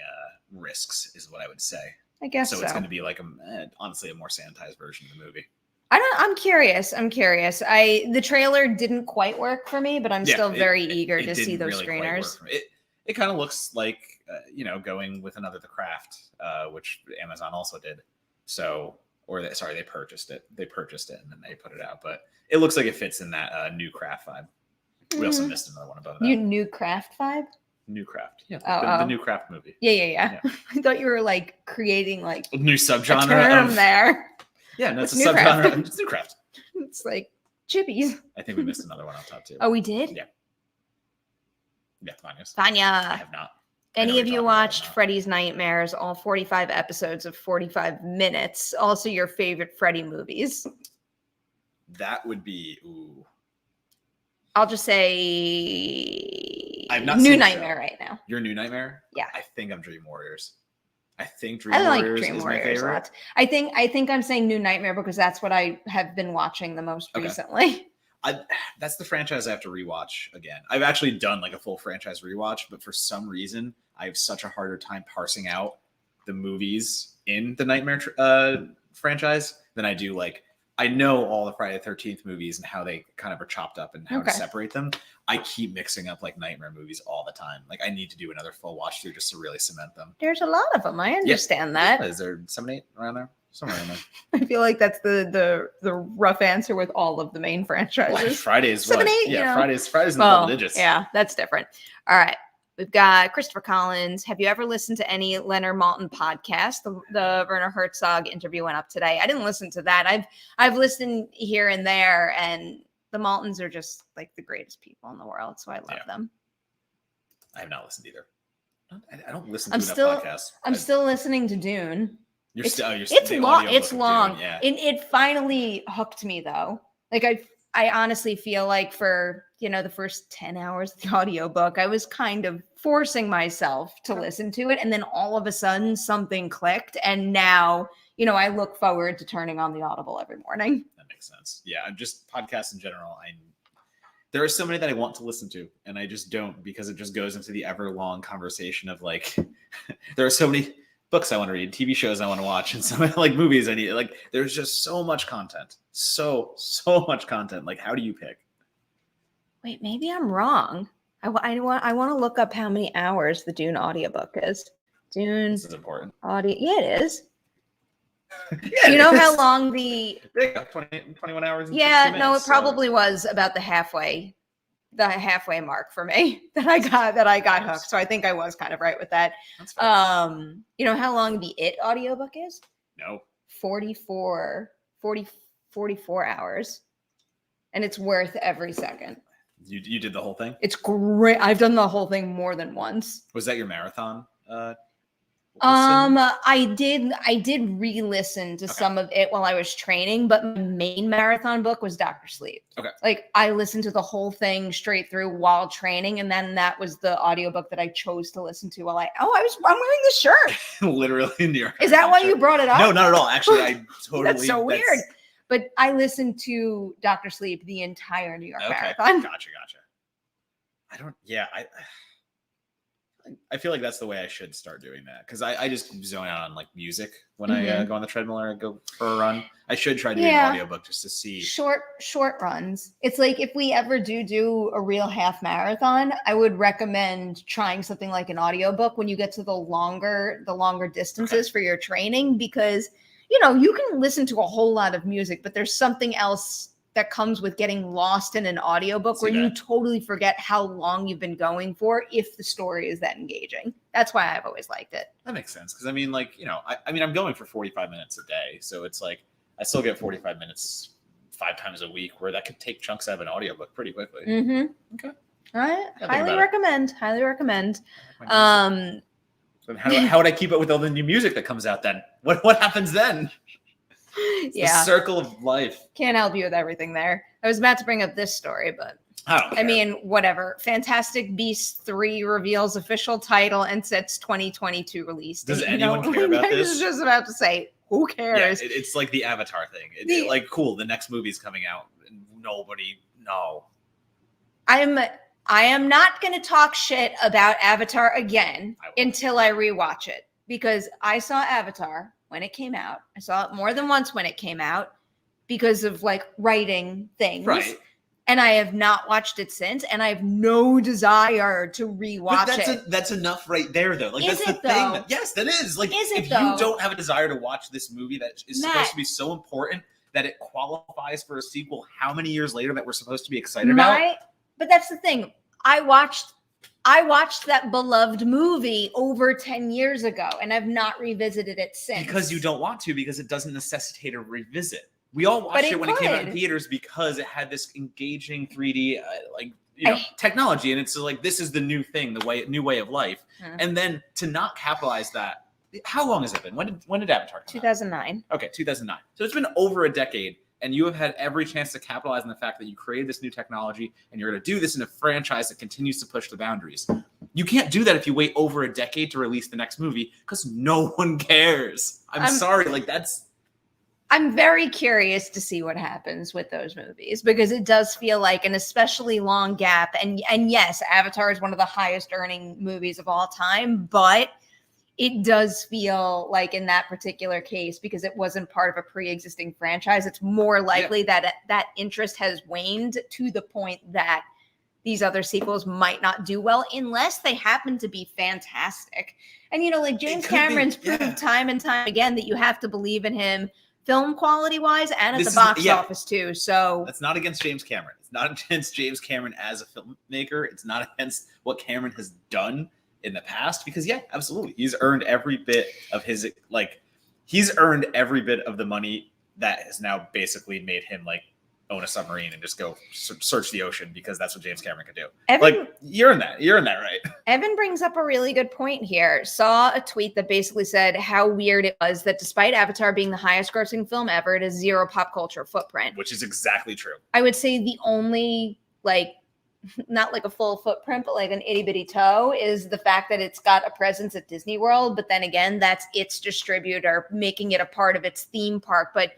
risks, is what I would say. I guess so. It's going to be like honestly a more sanitized version of the movie. I'm curious. The trailer didn't quite work for me, but I'm still very eager to see those screeners. It kind of looks like going with another The Craft, which Amazon also did. So, they purchased it. They purchased it and then they put it out, but it looks like it fits in that new Craft vibe. We also missed another one above that. New Craft vibe? New Craft. Yeah. The new Craft movie. Yeah. I thought you were like creating like a new subgenre term there. Yeah, no, it's a subgenre. It's New Craft. It's like chippies. I think we missed another one on top too. Oh, we did? Yeah. Yeah, Vanya's. Vanya. I have not. Any of you watched Freddy's Nightmares, all 45 episodes of 45 minutes? Also your favorite Freddy movies? That would be, I'll just say I've not New Nightmare right now. Your New Nightmare? Yeah. I think I'm Dream Warriors. I think Dream Warriors is my favorite. I think I'm saying New Nightmare because that's what I have been watching the most recently. That's the franchise I have to rewatch again. I've actually done like a full franchise rewatch, but for some reason I have such a harder time parsing out the movies in the Nightmare franchise than I do like, I know all the Friday the 13th movies and how they kind of are chopped up and how to separate them. I keep mixing up like Nightmare movies all the time. Like I need to do another full watch through just to really cement them. There's a lot of them. I understand that. Is there 7, 8 around there? Somewhere in there. I feel like that's the rough answer with all of the main franchises. Well, Friday's 7, 8, yeah, Friday's in the double digits. Yeah, that's different. All right. We've got Christopher Collins. Have you ever listened to any Leonard Maltin podcast? The Werner Herzog interview went up today. I didn't listen to that. I've listened here and there, and the Maltins are just like the greatest people in the world. So I love them. I have not listened either. I don't listen to enough podcasts. I'm still listening to Dune. It's long. It's long. Dune, yeah. It finally hooked me though. Like I honestly feel like for the first 10 hours of the audiobook, I was kind of forcing myself to listen to it. And then all of a sudden something clicked. And now, I look forward to turning on the Audible every morning. That makes sense. Yeah. I'm just podcasts in general. There are so many that I want to listen to and I just don't, because it just goes into the ever long conversation of like, there are so many books I want to read, TV shows I want to watch, and some like movies I need. Like there's just so much content. So much content. Like how do you pick? Wait, maybe I'm wrong. I want to look up how many hours the Dune audiobook is. Dune. This is important. Audio. Yeah, it is. Yeah, you know how long the 21 hours and 60 yeah, minutes, no, it probably was about the halfway mark for me that I got hooked. So I think I was kind of right with that. You know how long the It audiobook is? No. 44 hours. And it's worth every second. You did the whole thing? It's great. I've done the whole thing more than once. Was that your marathon I did re-listen to some of it while I was training, but my main marathon book was Dr. Sleep. Okay. Like I listened to the whole thing straight through while training, and then that was the audiobook that I chose to listen to while I'm wearing this shirt. Literally in New York. Is that why you brought it up? No, not at all. Actually, I totally. That's so weird. But I listened to Dr. Sleep the entire New York Marathon. Gotcha. I feel like that's the way I should start doing that because I just zone out on like music when I go on the treadmill or I go for a run. I should try doing an audiobook just to see short runs. It's like if we ever do a real half marathon, I would recommend trying something like an audiobook when you get to the longer distances for your training because you can listen to a whole lot of music, but there's something else that comes with getting lost in an audiobook where you totally forget how long you've been going for if the story is that engaging. That's why I've always liked it. That makes sense. Because I'm going for 45 minutes a day. So it's like I still get 45 minutes 5 times a week where that could take chunks out of an audiobook pretty quickly. Mm-hmm. Okay. All right. Highly recommend. So how would I keep up with all the new music that comes out then? What happens then? It's the circle of life. Can't help you with everything there. I was about to bring up this story, but I mean, whatever. Fantastic Beasts 3 reveals official title and sets 2022 release. Does anyone care about this? I was just about to say, who cares? Yeah, it's like the Avatar thing. It's like, cool, the next movie's coming out. No. I am not going to talk shit about Avatar again until I rewatch it because I saw Avatar when it came out. I saw it more than once when it came out because of like writing things. Right. And I have not watched it since, and I have no desire to rewatch it. That's enough right there, though. Like, that's the thing. Yes, that is. Like, if you don't have a desire to watch this movie that is supposed to be so important that it qualifies for a sequel how many years later that we're supposed to be excited about? But that's the thing. I watched that beloved movie over 10 years ago, and I've not revisited it since. Because you don't want to, because it doesn't necessitate a revisit. We all watched it when it came out in theaters because it had this engaging 3D technology, and it's like this is the new thing, new way of life. And then to not capitalize that, how long has it been? When did Avatar come out? 2009. Okay, 2009. So it's been over a decade. And you have had every chance to capitalize on the fact that you created this new technology and you're going to do this in a franchise that continues to push the boundaries. You can't do that if you wait over a decade to release the next movie because no one cares. I'm sorry. I'm very curious to see what happens with those movies because it does feel like an especially long gap. And yes, Avatar is one of the highest earning movies of all time, but it does feel like in that particular case, because it wasn't part of a pre-existing franchise, it's more likely that interest has waned to the point that these other sequels might not do well unless they happen to be fantastic. And, James Cameron's proved time and time again that you have to believe in him film quality wise and at the box office too. So that's not against James Cameron. It's not against James Cameron as a filmmaker. It's not against what Cameron has done in the past, because absolutely, he's earned every bit of his he's earned every bit of the money that has now basically made him own a submarine and just go search the ocean, because that's what James Cameron could do. Evan, you're in that right. Evan brings up a really good point here. Saw a tweet that basically said how weird it was that despite Avatar being the highest grossing film ever, it has zero pop culture footprint, which is exactly true. I would say the only not like a full footprint, but like an itty bitty toe is the fact that it's got a presence at Disney World. But then again, that's its distributor making it a part of its theme park. But,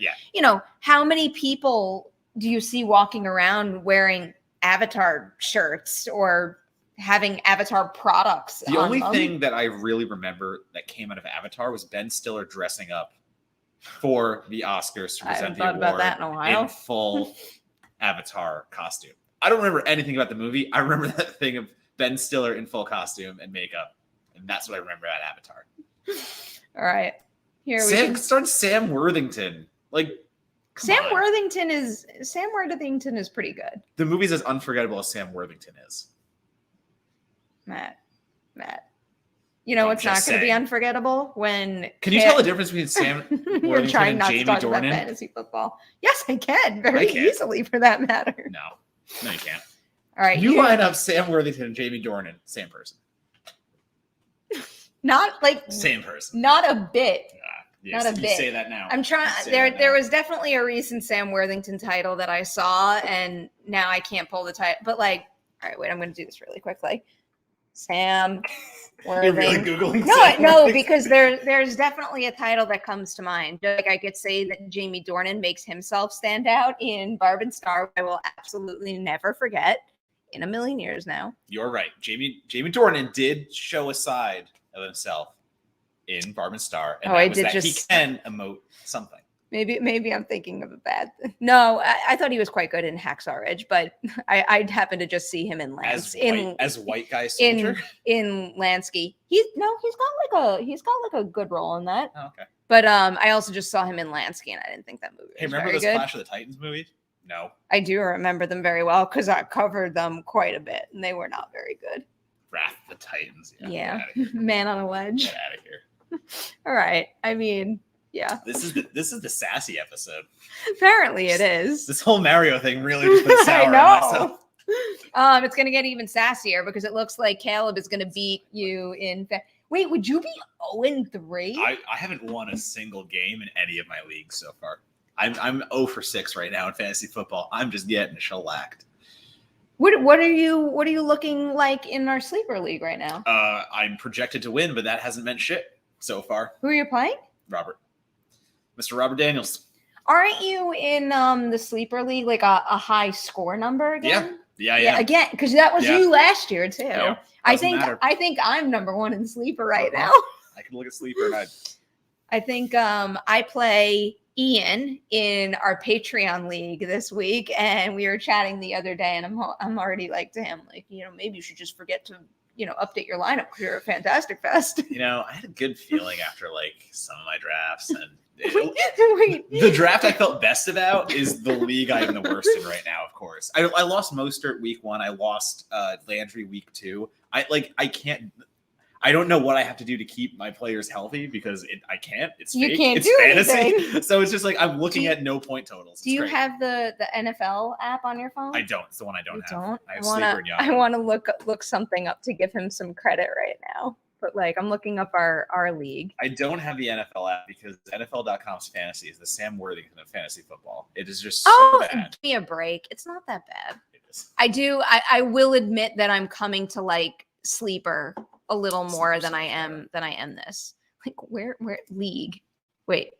how many people do you see walking around wearing Avatar shirts or having Avatar products? The only thing that I really remember that came out of Avatar was Ben Stiller dressing up for the Oscars to present the award about that in a while. In full Avatar costume. I don't remember anything about the movie. I remember that thing of Ben Stiller in full costume and makeup, and that's what I remember about Avatar. All right, start Sam Worthington. Sam Worthington is pretty good. The movie's as unforgettable as Sam Worthington is. Matt, what's not going to be unforgettable when? Can you tell the difference between Sam Worthington and Jamie Dornan? Fantasy football. Yes, I can very easily, for that matter. No, you can't. All right. You line up Sam Worthington and Jamie Dornan, same person. Not like Same person. not a bit. Yes, Not a you bit. say that now. I'm trying. There was definitely a recent Sam Worthington title that I saw, and now I can't pull the title. But like, all right, wait, I'm going to do this really quickly. Sam You're really Worthington. Googling. No, because there's definitely a title that comes to mind. Like I could say that Jamie Dornan makes himself stand out in Barb and Star. I will absolutely never forget in a million years now. You're right. Jamie Dornan did show a side of himself in Barb and Star, and I was did that just he can emote something. Maybe I'm thinking of a bad thing. No, I thought he was quite good in Hacksaw Ridge, but I happened to just see him in as white guy soldier in Lansky. He's got like a good role in that. Oh, okay. But I also just saw him in Lansky, and I didn't think that movie was remember very those good. Clash of the Titans movies? No. I do remember them very well because I covered them quite a bit, and they were not very good. Wrath of the Titans. Yeah. Man on a Ledge. Get out of here. All right. I mean, yeah. This is the sassy episode. Apparently it is. This whole Mario thing really just put sour on myself. It's gonna get even sassier because it looks like Caleb is gonna beat you in. Wait, would you be 0-3? I haven't won a single game in any of my leagues so far. I'm 0 for 6 right now in fantasy football. I'm just getting shellacked. What are you looking like in our sleeper league right now? I'm projected to win, but that hasn't meant shit so far. Who are you playing? Mr. Robert Daniels. Aren't you in the sleeper league like a high score number again? Yeah. Again, because that was you last year too. Yeah, I think I'm number 1 in sleeper right now. I can look at sleeper and I think I play Ian in our Patreon league this week, and we were chatting the other day, and I'm already like to him, like, maybe you should just forget to update your lineup because you're a Fantastic Fest. I had a good feeling after like some of my drafts, and Wait. The draft I felt best about is the league I am the worst in right now. Of course, I lost Mostert week 1. I lost Landry week 2. I don't know what I have to do to keep my players healthy because I can't. It's fake. It's fantasy. Anything. So it's just like I'm looking at no point totals. Do you have the NFL app on your phone? I don't. It's the one I don't have. Don't? I have Sleeper and Yahoo. I want to look something up to give him some credit right now. But like I'm looking up our league. I don't have the NFL app because NFL.com's fantasy is the Sam Worthington of fantasy football. It is just so bad. Give me a break. It's not that bad. It is. I will admit that I'm coming to like sleeper a little more than I am this. Like where league? Wait,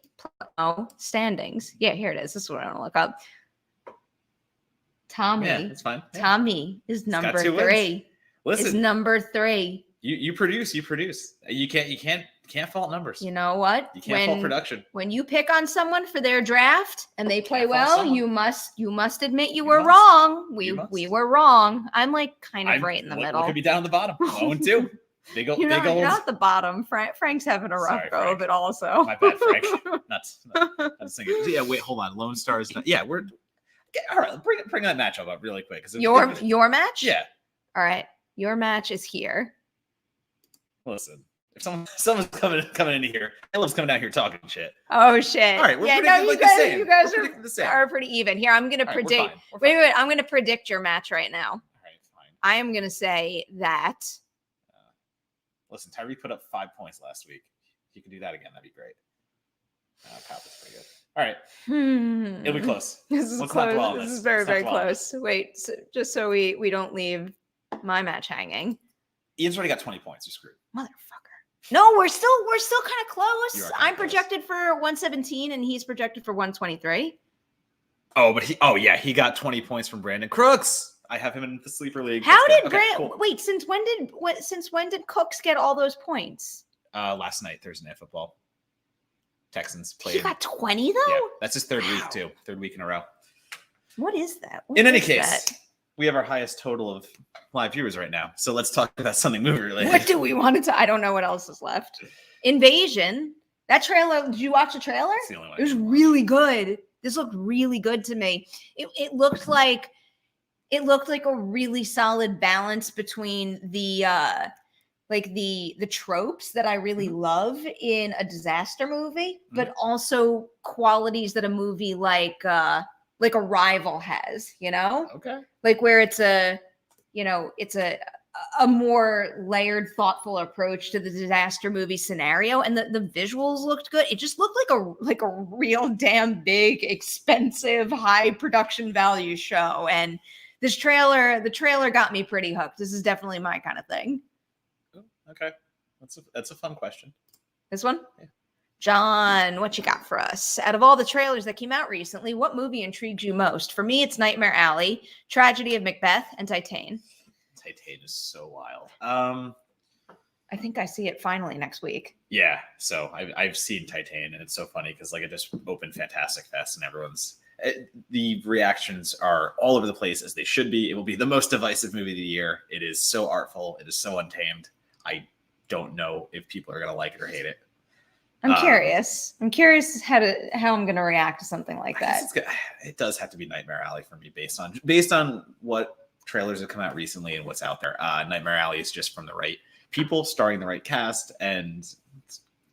standings. Yeah, here it is. This is what I want to look up. Tommy. Yeah, it's fine. Yeah. Tommy is number 3. Listen, is number 3. You produce. You can't fault numbers. You know what? You can't fault production. When you pick on someone for their draft and they play well, you must admit you were wrong. We were wrong. I'm like kind of right in the middle. Look at me down at the bottom. 0-2. You're not at the bottom. Frank's having a rough go of it also. My bad, Frank. Not thinking. Yeah, wait, hold on. Lone Star is not. Yeah, we're all right. Bring that matchup up really quick. Your match? Yeah. All right. Your match is here. Listen, if someone's coming in here, Caleb's coming down here talking shit. Oh shit! All right, we're predicting you guys are pretty even. Here, I'm gonna predict. Wait, I'm gonna predict your match right now. All right, fine. I am gonna say that. Listen, Tyree put up 5 points last week. If you can do that again, that'd be great. Cop is pretty good. All right, it'll be close. This is close. This is very, very close. Wait, just so we don't leave my match hanging. Ian's already got 20 points. You're screwed. Motherfucker. No, we're still kind of close. I'm close. Projected for 117 and he's projected for 123. Oh, but he got 20 points from Brandon Crooks. I have him in the sleeper league. How did Brandon wait, since when did Cooks get all those points? Last night, Thursday Night Football. Texans played. He got 20 though? Yeah, that's his third week too. Third week in a row. What is that? In any case, we have our highest total of live viewers right now. So let's talk about something movie related. What do we want to? I don't know what else is left. Invasion. That trailer. Did you watch the trailer? It's the only one. It was really good. This looked really good to me. It looked like a really solid balance between the tropes that I really love in a disaster movie, but also qualities that a movie like Arrival has, Okay. like where it's a a more layered, thoughtful approach to the disaster movie scenario, and the visuals looked good. It just looked like a real damn big, expensive, high production value show. And the trailer got me pretty hooked. This is definitely my kind of thing. Okay, that's a fun question. This one? Yeah. John, what you got for us? Out of all the trailers that came out recently, what movie intrigued you most? For me, it's Nightmare Alley, Tragedy of Macbeth, and Titane. Titane is so wild. I think I see it finally next week. Yeah, so I've seen Titane, and it's so funny because like it just opened Fantastic Fest, and the reactions are all over the place, as they should be. It will be the most divisive movie of the year. It is so artful. It is so untamed. I don't know if people are gonna like it or hate it. I'm curious. I'm curious how I'm going to react to something like that. It does have to be Nightmare Alley for me, based on what trailers have come out recently and what's out there. Nightmare Alley is just from the right people, starring the right cast, and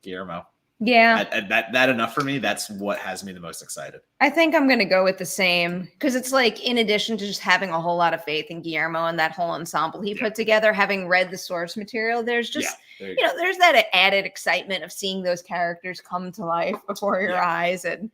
Guillermo. Yeah, that enough for me. That's what has me the most excited. I think I'm going to go with the same, because it's like, in addition to just having a whole lot of faith in Guillermo and that whole ensemble he put together, having read the source material, there's just there's that added excitement of seeing those characters come to life before your eyes, and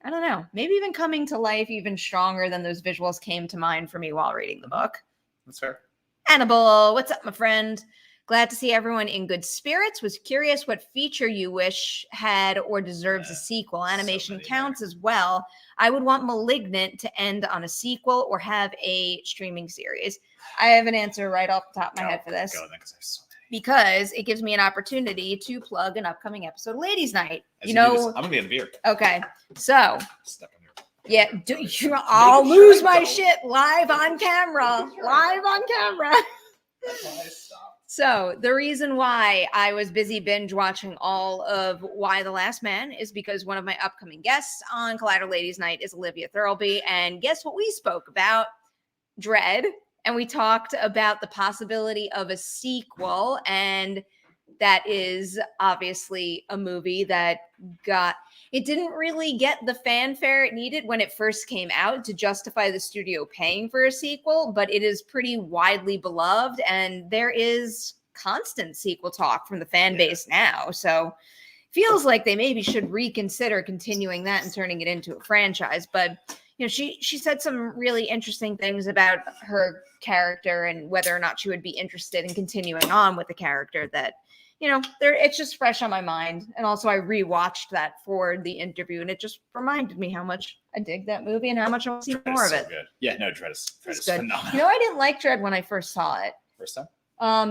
I don't know, maybe even coming to life even stronger than those visuals came to mind for me while reading the book. That's fair. Annabelle, what's up, my friend? Glad to see everyone in good spirits. Was curious what feature you wish had or deserves a sequel. Animation counts as well. I would want Malignant to end on a sequel or have a streaming series. I have an answer right off the top of my head for this. Because it gives me an opportunity to plug an upcoming episode of Ladies Night. I'm gonna be in beer. Okay, so I'll lose my shit live on camera. Live on camera. That's why I stopped. So the reason why I was busy binge watching all of Why the Last Man is because one of my upcoming guests on Collider Ladies Night is Olivia Thirlby. And guess what we spoke about? Dread. And we talked about the possibility of a sequel. And that is obviously a movie that it didn't really get the fanfare it needed when it first came out to justify the studio paying for a sequel, but it is pretty widely beloved, and there is constant sequel talk from the fan base now. So feels like they maybe should reconsider continuing that and turning it into a franchise. But she said some really interesting things about her character and whether or not she would be interested in continuing on with the character that it's just fresh on my mind. And also I rewatched that for the interview, and it just reminded me how much I dig that movie and how much I want to see more of it. Good. Yeah, no, Dread is phenomenal. I didn't like Dread when I first saw it. First time?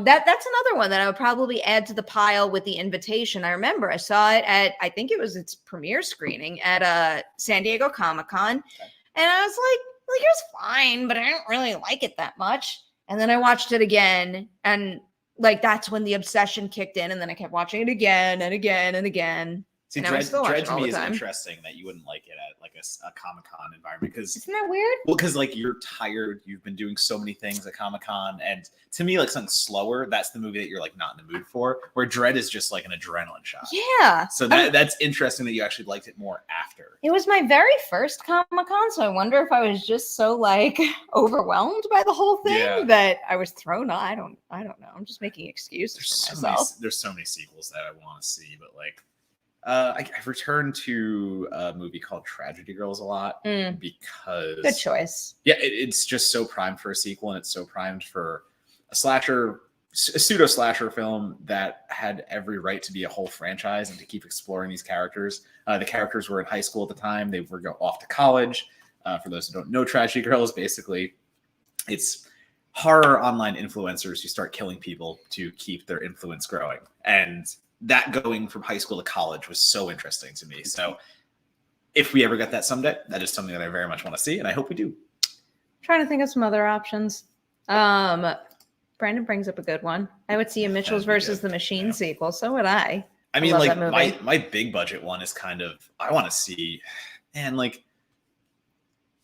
That's another one that I would probably add to the pile with The Invitation. I remember I saw it at, I think it was its premiere screening at San Diego Comic-Con. Okay. And I was like, it was fine, but I didn't really like it that much. And then I watched it again, and that's when the obsession kicked in, and then I kept watching it again and again and again. See, Dread to me is interesting that you wouldn't like it at a Comic-Con environment, because isn't that weird? Well, because you're tired, you've been doing so many things at Comic-Con, and to me, something slower, that's the movie that you're not in the mood for. Where Dread is just an adrenaline shot. Yeah. So that's interesting that you actually liked it more after. It was my very first Comic-Con, so I wonder if I was just so overwhelmed by the whole thing that I was thrown off. I don't know. I'm just making excuses for myself. There's so many sequels that I want to see, but I've returned to a movie called Tragedy Girls a lot because good choice. Yeah, it's just so primed for a sequel, and it's so primed for a pseudo slasher film that had every right to be a whole franchise and to keep exploring these characters. The characters were in high school at the time; they were off to college. For those who don't know, Tragedy Girls, basically, it's horror online influencers who start killing people to keep their influence growing, and that going from high school to college was so interesting to me. So if we ever get that someday, that is something that I very much want to see, and I hope we do. Trying to think of some other options. Brandon brings up a good one. I would see a Mitchell's versus the Machine sequel. So would I. I mean, my big budget one is I want to see, and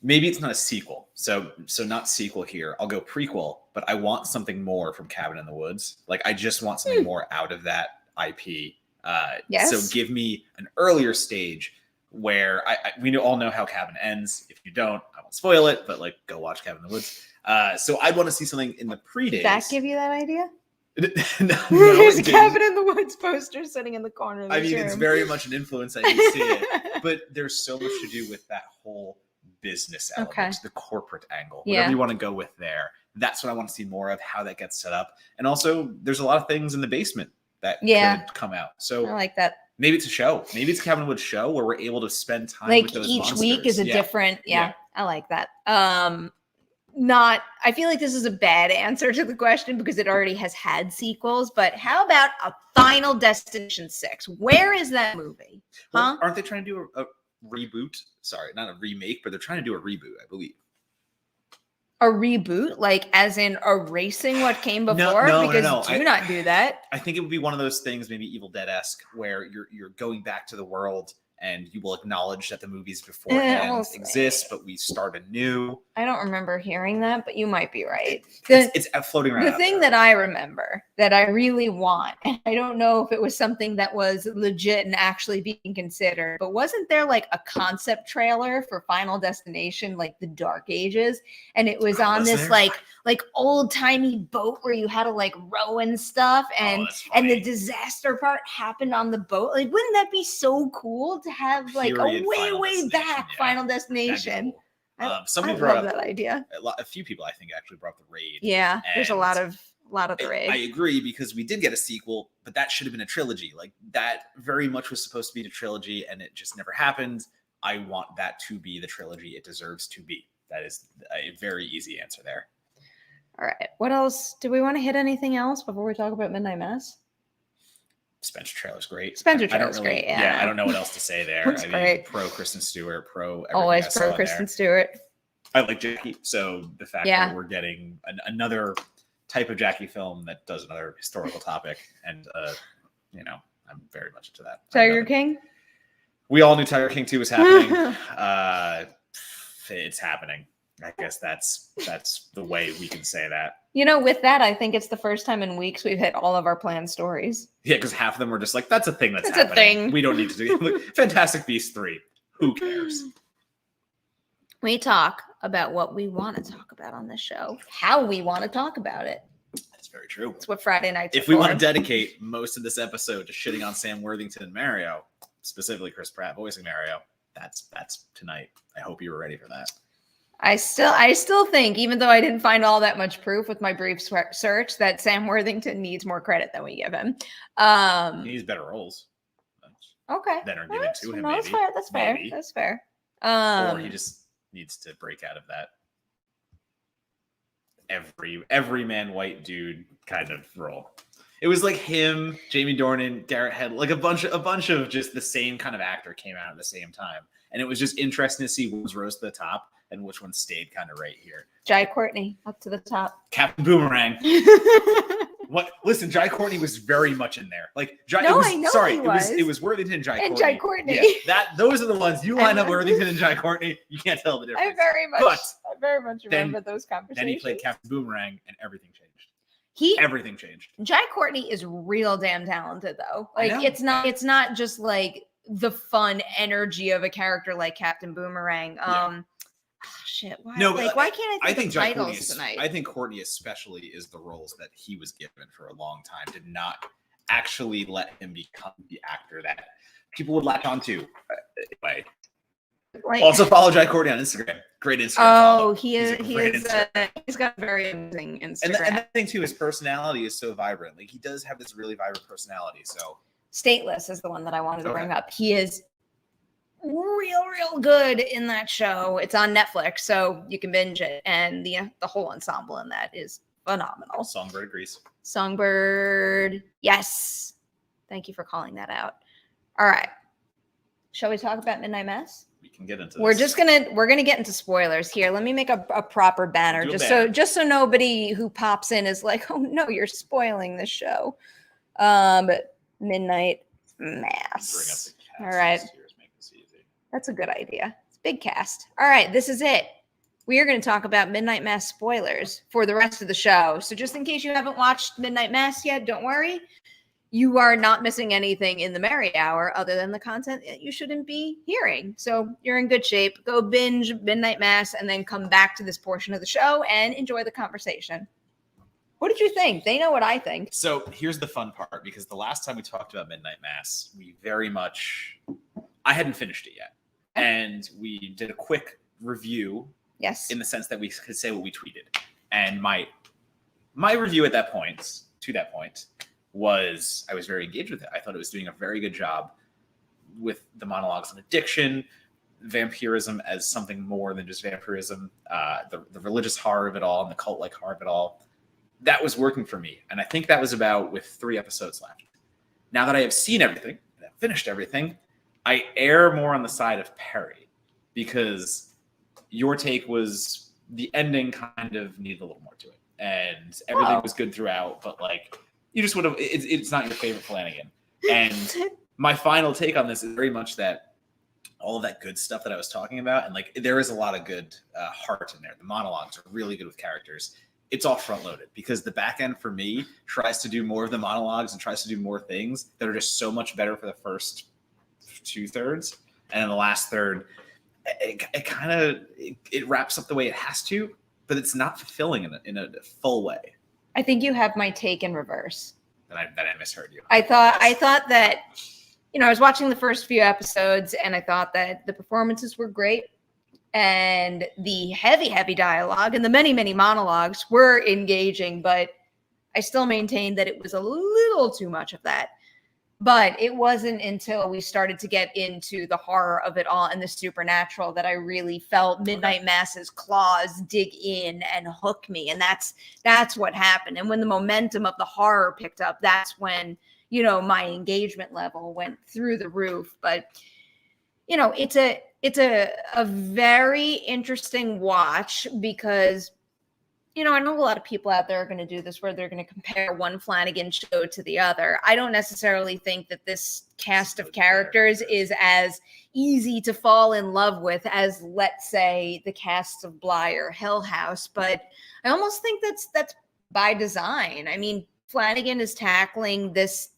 maybe it's not a sequel. So not sequel here. I'll go prequel, but I want something more from Cabin in the Woods. I just want something more out of that IP. Yes. So give me an earlier stage where we all know how Cabin ends. If you don't, I won't spoil it, but like go watch Cabin in the Woods. So I'd want to see something in the pre-days. Did that give you that idea? No, There's a it didn't. Cabin in the Woods poster sitting in the corner of the I mean, it's room. very much an influence. I can see it, but there's so much to do with that whole business element, the corporate angle, whatever you want to go with there. That's what I want to see more of, how that gets set up. And also, there's a lot of things in the basement that could come out. So I like that. Maybe it's a show. Maybe it's a Cabin in the Woods show where we're able to spend time like with those each monsters. week is a different. I like that. I feel like this is a bad answer to the question because it already has had sequels, but how about a Final Destination 6? Where is that movie? Well, aren't they trying to do a reboot? Sorry, not a remake, but they're trying to do a reboot, I believe. A reboot? Like as in erasing what came before? No. Do not do that. I think it would be one of those things, maybe Evil Dead-esque, where you're going back to the world and you will acknowledge that the movies beforehand exist, but we start anew. I don't remember hearing that, but you might be right. It's floating around. The thing that I remember that I really want, and I don't know if it was something that was legit and actually being considered, but wasn't there like a concept trailer for Final Destination, like the Dark Ages? And it was on this like old timey boat where you had to like row and stuff, and the disaster part happened on the boat. Like, wouldn't that be so cool to have like a way back Final Destination? Cool. I love that idea. A few people, I think, actually brought up the Raid. Yeah, there's a lot of the Raid. I agree, because we did get a sequel, but that should have been a trilogy. Like, that very much was supposed to be a trilogy, and it just never happened. I want that to be the trilogy it deserves to be. That is a very easy answer there. All right. What else? Do we want to hit anything else before we talk about Midnight Mass? Spencer trailer's great. Spencer trailer's great. Yeah, I don't know what else to say there. Great. Pro Kristen Stewart, always pro Kristen Stewart. I like Jackie, so the fact that we're getting another type of Jackie film that does another historical topic, and I'm very much into that. Tiger King. We all knew Tiger King 2 was happening. It's happening. I guess that's the way we can say that. With that, I think it's the first time in weeks we've hit all of our planned stories. Yeah, because half of them were just like, that's a thing that's happening. A thing. We don't need to do it. Fantastic Beasts 3. Who cares? We talk about what we want to talk about on this show, how we want to talk about it. That's very true. It's what Friday nights If we want to dedicate most of this episode to shitting on Sam Worthington and Mario, specifically Chris Pratt voicing Mario, that's tonight. I hope you were ready for that. I still think, even though I didn't find all that much proof with my brief search, that Sam Worthington needs more credit than we give him. He needs better roles. Okay. That are given to him. No, maybe. That's fair. That's fair. Or he just needs to break out of that everyman white dude kind of role. It was like him, Jamie Dornan, Garrett Hedlund, like a bunch of just the same kind of actor came out at the same time, and it was just interesting to see which rose to the top and which one stayed kind of right here. Jai Courtney up to the top. Captain Boomerang. What? Listen, Jai Courtney was very much in there. Like Jai. No, I know it was Worthington and Jai Courtney. And Jai Courtney. Yeah, those are the ones you line up. Worthington and Jai Courtney. You can't tell the difference. I very much remember those conversations. Then he played Captain Boomerang, and everything changed. Everything changed. Jai Courtney is real damn talented, though. Like it's not just like the fun energy of a character like Captain Boomerang. Shit. Why? No, why can't I think of titles tonight? I think Courtney especially is the roles that he was given for a long time did not actually let him become the actor that people would latch onto. Also follow Jai Courtney on Instagram. Great Instagram. Oh, he's got very amazing Instagram. And the thing too, his personality is so vibrant. Like he does have this really vibrant personality. So Stateless is the one that I wanted to bring up. He is real good in that show. It's on Netflix, so you can binge it, and the whole ensemble in that is phenomenal. Songbird agrees. Songbird, yes. Thank you for calling that out. All right, shall we talk about Midnight Mass? We can get into this. We're gonna get into spoilers here. Let me make a proper banner just so nobody who pops in is like, oh no, you're spoiling the show. Midnight Mass. Bring up the cast. All right. That's a good idea. It's a big cast. All right, this is it. We are going to talk about Midnight Mass spoilers for the rest of the show. So just in case you haven't watched Midnight Mass yet, don't worry. you are not missing anything in the Merri Hour other than the content that you shouldn't be hearing. So you're in good shape. Go binge Midnight Mass and then come back to this portion of the show and enjoy the conversation. What did you think? They know what I think. So here's the fun part, because the last time we talked about Midnight Mass, I hadn't finished it yet. And we did a quick review. Yes. In the sense that we could say what we tweeted. And my review to that point, was I was very engaged with it. I thought it was doing a very good job with the monologues on addiction, vampirism as something more than just vampirism, the religious horror of it all and the cult-like horror of it all. That was working for me. And I think that was about with 3 episodes left. Now that I have seen everything, and I've finished everything, I err more on the side of Perri, because your take was the ending kind of needed a little more to it. And everything was good throughout, but like, you just would have, it's not your favorite Flanagan. And my final take on this is very much that all of that good stuff that I was talking about, and like, there is a lot of good heart in there. The monologues are really good with characters. It's all front loaded, because the back end for me tries to do more of the monologues and tries to do more things that are just so much better for the first 2/3. And then the last third, it wraps up the way it has to, but it's not fulfilling in a full way. I think you have my take in reverse. That I misheard you. I thought that, I was watching the first few episodes and I thought that the performances were great and the heavy dialogue and the many monologues were engaging, but I still maintained that it was a little too much of that. But it wasn't until we started to get into the horror of it all and the supernatural that I really felt Midnight Mass's claws dig in and hook me. And that's what happened. And when the momentum of the horror picked up, that's when, my engagement level went through the roof. But, it's a very interesting watch, because I know a lot of people out there are going to do this where they're going to compare one Flanagan show to the other. I don't necessarily think that this cast of characters is as easy to fall in love with as, let's say, the casts of Bly or Hill House, but I almost think that's by design. I mean, Flanagan is tackling this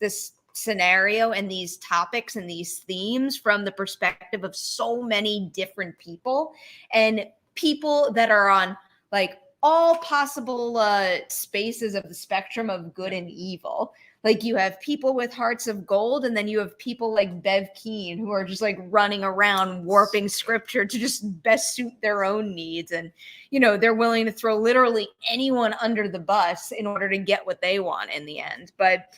scenario and these topics and these themes from the perspective of so many different people, and people that are on like all possible spaces of the spectrum of good and evil. Like, you have people with hearts of gold, and then you have people like Bev Keane who are just like running around warping scripture to just best suit their own needs. And, they're willing to throw literally anyone under the bus in order to get what they want in the end. But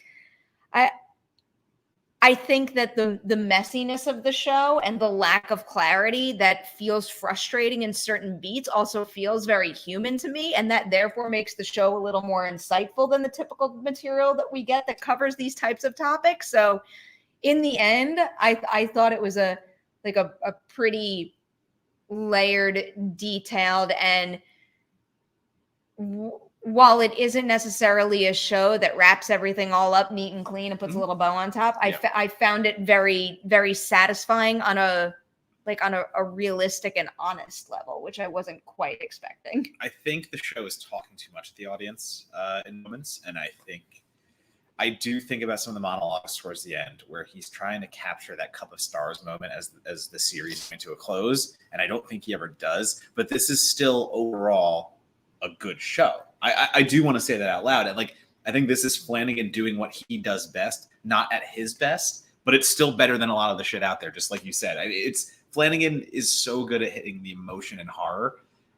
I think that the messiness of the show and the lack of clarity that feels frustrating in certain beats also feels very human to me, and that therefore makes the show a little more insightful than the typical material that we get that covers these types of topics. So in the end, I thought it was a pretty layered, detailed, and while it isn't necessarily a show that wraps everything all up neat and clean and puts a little bow on top, I found it very, very satisfying on a realistic and honest level, which I wasn't quite expecting. I think the show is talking too much to the audience in moments, and I do think about some of the monologues towards the end where he's trying to capture that cup of stars moment as the series is coming to a close, and I don't think he ever does. But this is still overall a good show. I do want to say that out loud. And I think this is Flanagan doing what he does best, not at his best, but it's still better than a lot of the shit out there. Just like you said, Flanagan is so good at hitting the emotion and horror.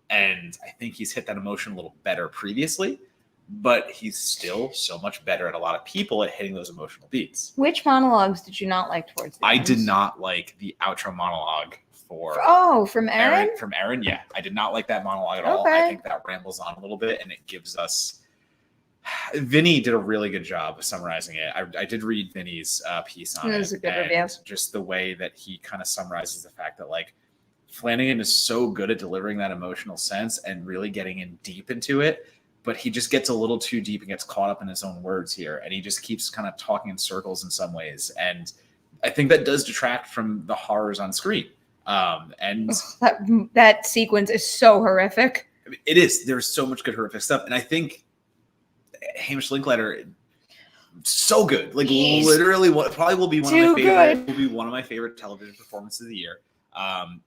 And I think he's hit that emotion a little better previously, but he's still so much better at a lot of people at hitting those emotional beats. Which monologues did you not like towards the end? I did not like the outro monologue from Aaron? From Aaron, yeah. I did not like that monologue at all. Okay. I think that rambles on a little bit, and it gives us... Vinny did a really good job of summarizing it. I did read Vinny's piece on it. It was a good review. Just the way that he kind of summarizes the fact that, Flanagan is so good at delivering that emotional sense and really getting in deep into it, but he just gets a little too deep and gets caught up in his own words here, and he just keeps kind of talking in circles in some ways. And I think that does detract from the horrors on screen. And that sequence is so horrific. It is. There's so much good horrific stuff, and I think Hamish Linklater so good. Like literally, probably will be one of my favorite. Will be one of my favorite television performances of the year.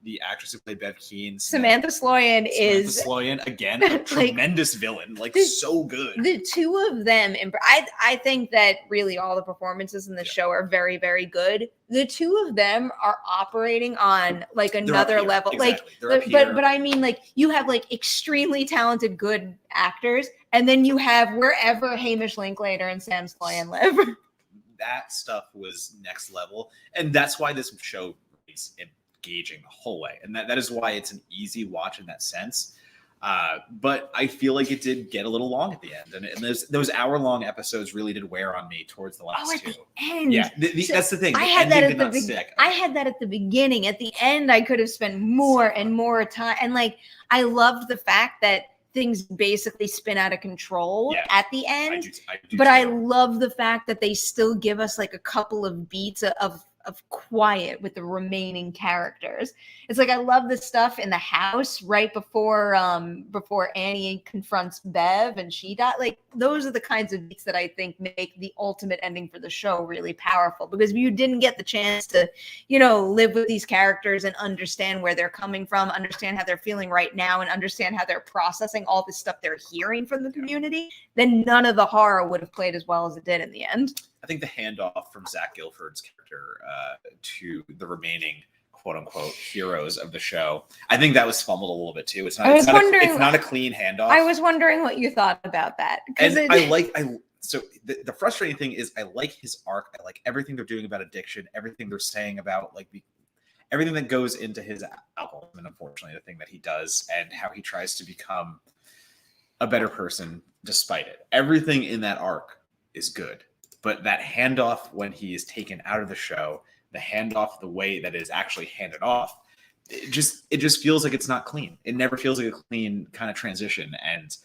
The actress who played Bev Keane, Samantha Sloyan again a tremendous villain, so good. The two of them, I think that really all the performances in the show are very, very good. The two of them are operating on like another level. Exactly. But I mean, like you have like extremely talented, good actors, and then you have wherever Hamish Linklater and Sam Sloyan live. That stuff was next level, and that's why this show is engaging the whole way, and that is why it's an easy watch in that sense. But I feel like it did get a little long at the end, and those hour-long episodes really did wear on me towards the last two. The end. Yeah, that's the thing. I had that at the beginning. At the end, I could have spent more and more time, and like I loved the fact that things basically spin out of control at the end. I love the fact that they still give us like a couple of beats of quiet with the remaining characters. It's like I love the stuff in the house right before Annie confronts Bev and she died. Like those are the kinds of beats that I think make the ultimate ending for the show really powerful, because you didn't get the chance to, live with these characters and understand where they're coming from, understand how they're feeling right now, and understand how they're processing all this stuff they're hearing from the community, then none of the horror would have played as well as it did in the end. I think the handoff from Zach Gilford's character to the remaining quote-unquote heroes of the show, I think that was fumbled a little bit too. It's not a clean handoff. I was wondering what you thought about that. So the frustrating thing is I like his arc. I like everything they're doing about addiction, everything they're saying about everything that goes into his alcoholism, and unfortunately the thing that he does and how he tries to become a better person despite it. Everything in that arc is good. But that handoff when he is taken out of the show, the handoff, the way that it is actually handed off, it just feels like it's not clean. It never feels like a clean kind of transition. And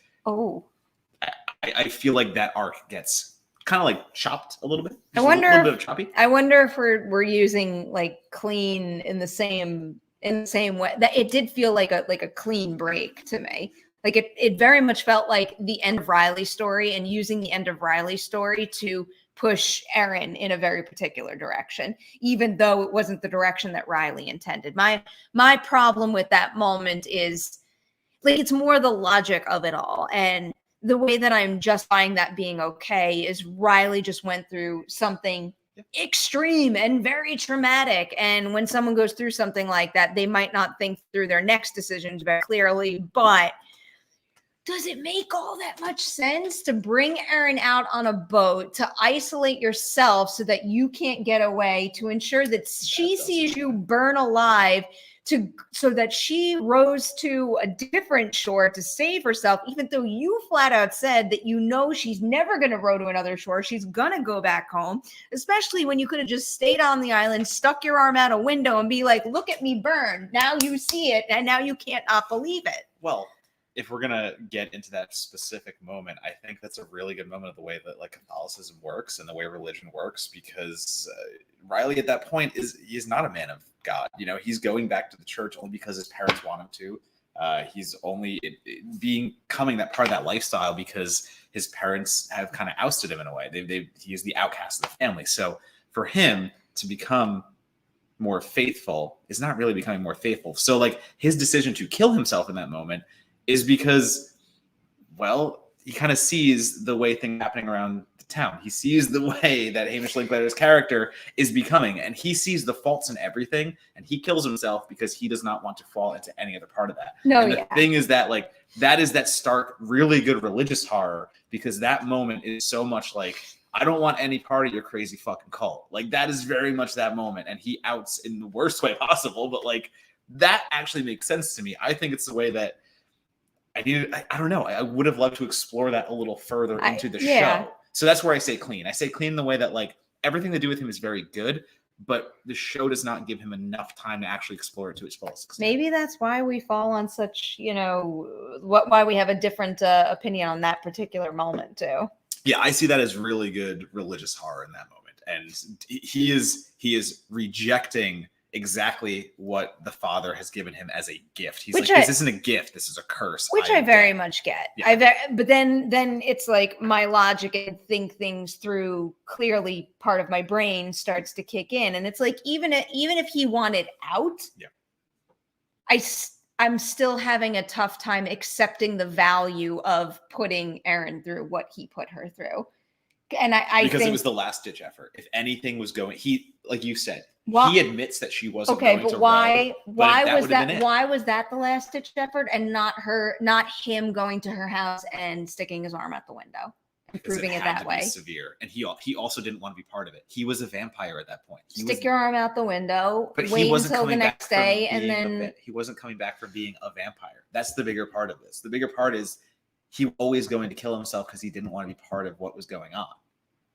I feel like that arc gets kind of like chopped a little bit. A little bit of choppy. I wonder if we're using like clean in the same way. That it did feel like a clean break to me. Like it very much felt like the end of Riley's story, and using the end of Riley's story to push Erin in a very particular direction, even though it wasn't the direction that Riley intended. My problem with that moment is like it's more the logic of it all. And the way that I'm justifying that being okay is Riley just went through something extreme and very traumatic. And when someone goes through something like that, they might not think through their next decisions very clearly, but does it make all that much sense to bring Erin out on a boat, to isolate yourself so that you can't get away, to ensure that she sees you burn alive, so that she rows to a different shore to save herself, even though you flat out said that she's never going to row to another shore. She's going to go back home, especially when you could have just stayed on the island, stuck your arm out a window and be like, look at me burn. Now you see it, and now you can't not believe it. Well, if we're gonna get into that specific moment, I think that's a really good moment of the way that like Catholicism works and the way religion works, because Riley at that point he's not a man of God. He's going back to the church only because his parents want him to. He's only becoming that part of that lifestyle because his parents have kind of ousted him in a way. He is the outcast of the family. So for him to become more faithful is not really becoming more faithful. So like his decision to kill himself in that moment is because, well, he kind of sees the way things happening around the town. He sees the way that Hamish Linklater's character is becoming, and he sees the faults in everything, and he kills himself because he does not want to fall into any other part of that. The thing is that, like, that is that stark, really good religious horror, because that moment is so much like, I don't want any part of your crazy fucking cult. Like, that is very much that moment, and he outs in the worst way possible, but, like, that actually makes sense to me. I think it's the way that I don't know. I would have loved to explore that a little further into the show. So that's where I say clean. I say clean in the way that like everything they do with him is very good, but the show does not give him enough time to actually explore it to its fullest extent. Maybe that's why we fall on such, why we have a different opinion on that particular moment too. Yeah, I see that as really good religious horror in that moment. And he is rejecting exactly what the father has given him as a gift. He's this isn't a gift. This is a curse. Which I very much get. Yeah. But then it's like my logic and think things through clearly, part of my brain starts to kick in. And it's like, even if he wanted out, I'm still having a tough time accepting the value of putting Erin through what he put her through. And I because think it was the last ditch effort. If anything was going, like you said, he admits that she wasn't okay, going but to why was that? it. Why was that the last ditch effort and not him going to her house and sticking his arm out the window and proving it that way? Severe, and he also didn't want to be part of it. He was a vampire at that point. Stick your arm out the window, but wait until the next day, and then he wasn't coming back from being a vampire. That's the bigger part of this. The bigger part is he was always going to kill himself because he didn't want to be part of what was going on.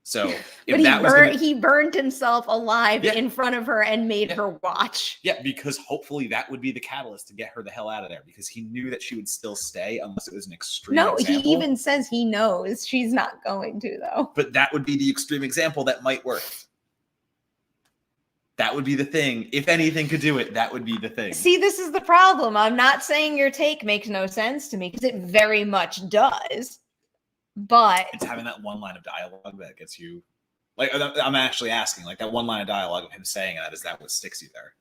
So, he burned himself alive in front of her and made her watch. Yeah, because hopefully that would be the catalyst to get her the hell out of there. Because he knew that she would still stay unless it was an extreme. example. He even says he knows she's not going to, though. But that would be the extreme example that might work. That would be the thing. If anything could do it, that would be the thing. See, this is the problem. I'm not saying your take makes no sense to me because it very much does. But it's having that one line of dialogue that gets you, like, I'm actually asking, like, that one line of dialogue of him saying that, is that what sticks you there?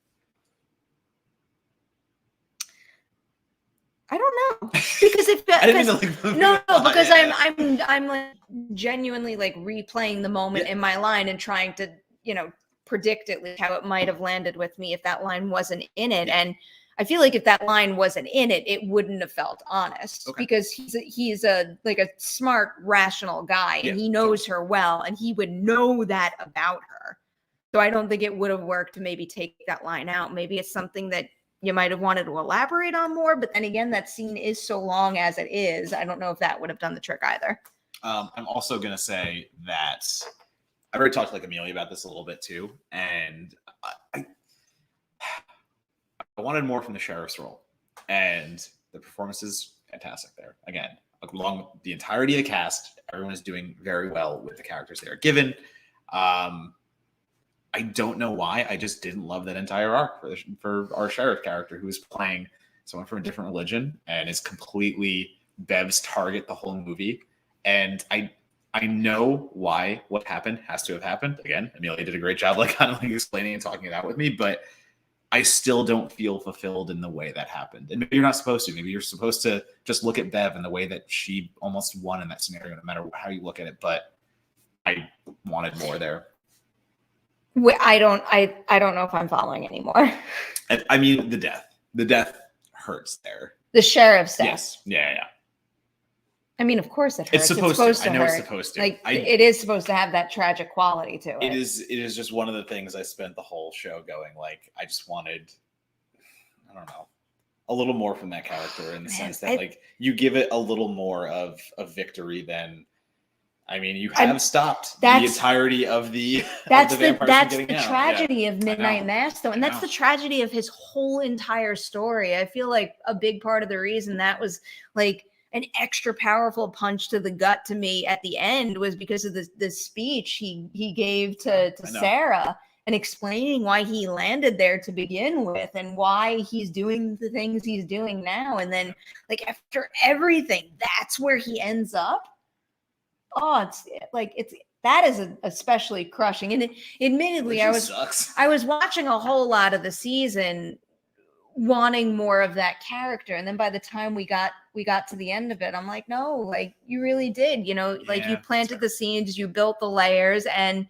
I don't know, because if because I'm like genuinely like replaying the moment in my line and trying to predict at least how it might have landed with me if that line wasn't in it. And I feel like if that line wasn't in it, it wouldn't have felt honest because he's a smart, rational guy and he knows her well and he would know that about her. So I don't think it would have worked to maybe take that line out. Maybe it's something that you might have wanted to elaborate on more, but then again, that scene is so long as it is. I don't know if that would have done the trick either. I'm also going to say that I've already talked to Amelia about this a little bit too. And I wanted more from the sheriff's role, and the performance is fantastic there. Again, along the entirety of the cast, everyone is doing very well with the characters they are given. I don't know why. I just didn't love that entire arc for our sheriff character, who is playing someone from a different religion and is completely Bev's target the whole movie. And I know why what happened has to have happened. Again, Amelia did a great job, kind of explaining and talking it out with me, but I still don't feel fulfilled in the way that happened. And maybe you're not supposed to. Maybe you're supposed to just look at Bev and the way that she almost won in that scenario, no matter how you look at it. But I wanted more there. I don't know if I'm following anymore. I mean, the death hurts there. The sheriff's death. Yes. Yeah. I mean, of course it hurts. It's supposed to. I know hurt. It's supposed to. It is supposed to have that tragic quality to it. It is just one of the things I spent the whole show going, I just wanted, I don't know, a little more from that character in the sense that you give it a little more of a victory than, I mean, you have stopped the entirety of the vampires that's from getting the out. tragedy of Midnight Mass, though, and that's the tragedy of his whole entire story. I feel like a big part of the reason that was an extra powerful punch to the gut to me at the end was because of the speech he gave to Sarah and explaining why he landed there to begin with and why he's doing the things he's doing now. And then after everything, that's where he ends up. Oh, that is especially crushing. And admittedly, I was watching a whole lot of the season wanting more of that character, and then by the time we got to the end of it, I'm like, no, you really did, you planted the seeds, you built the layers, and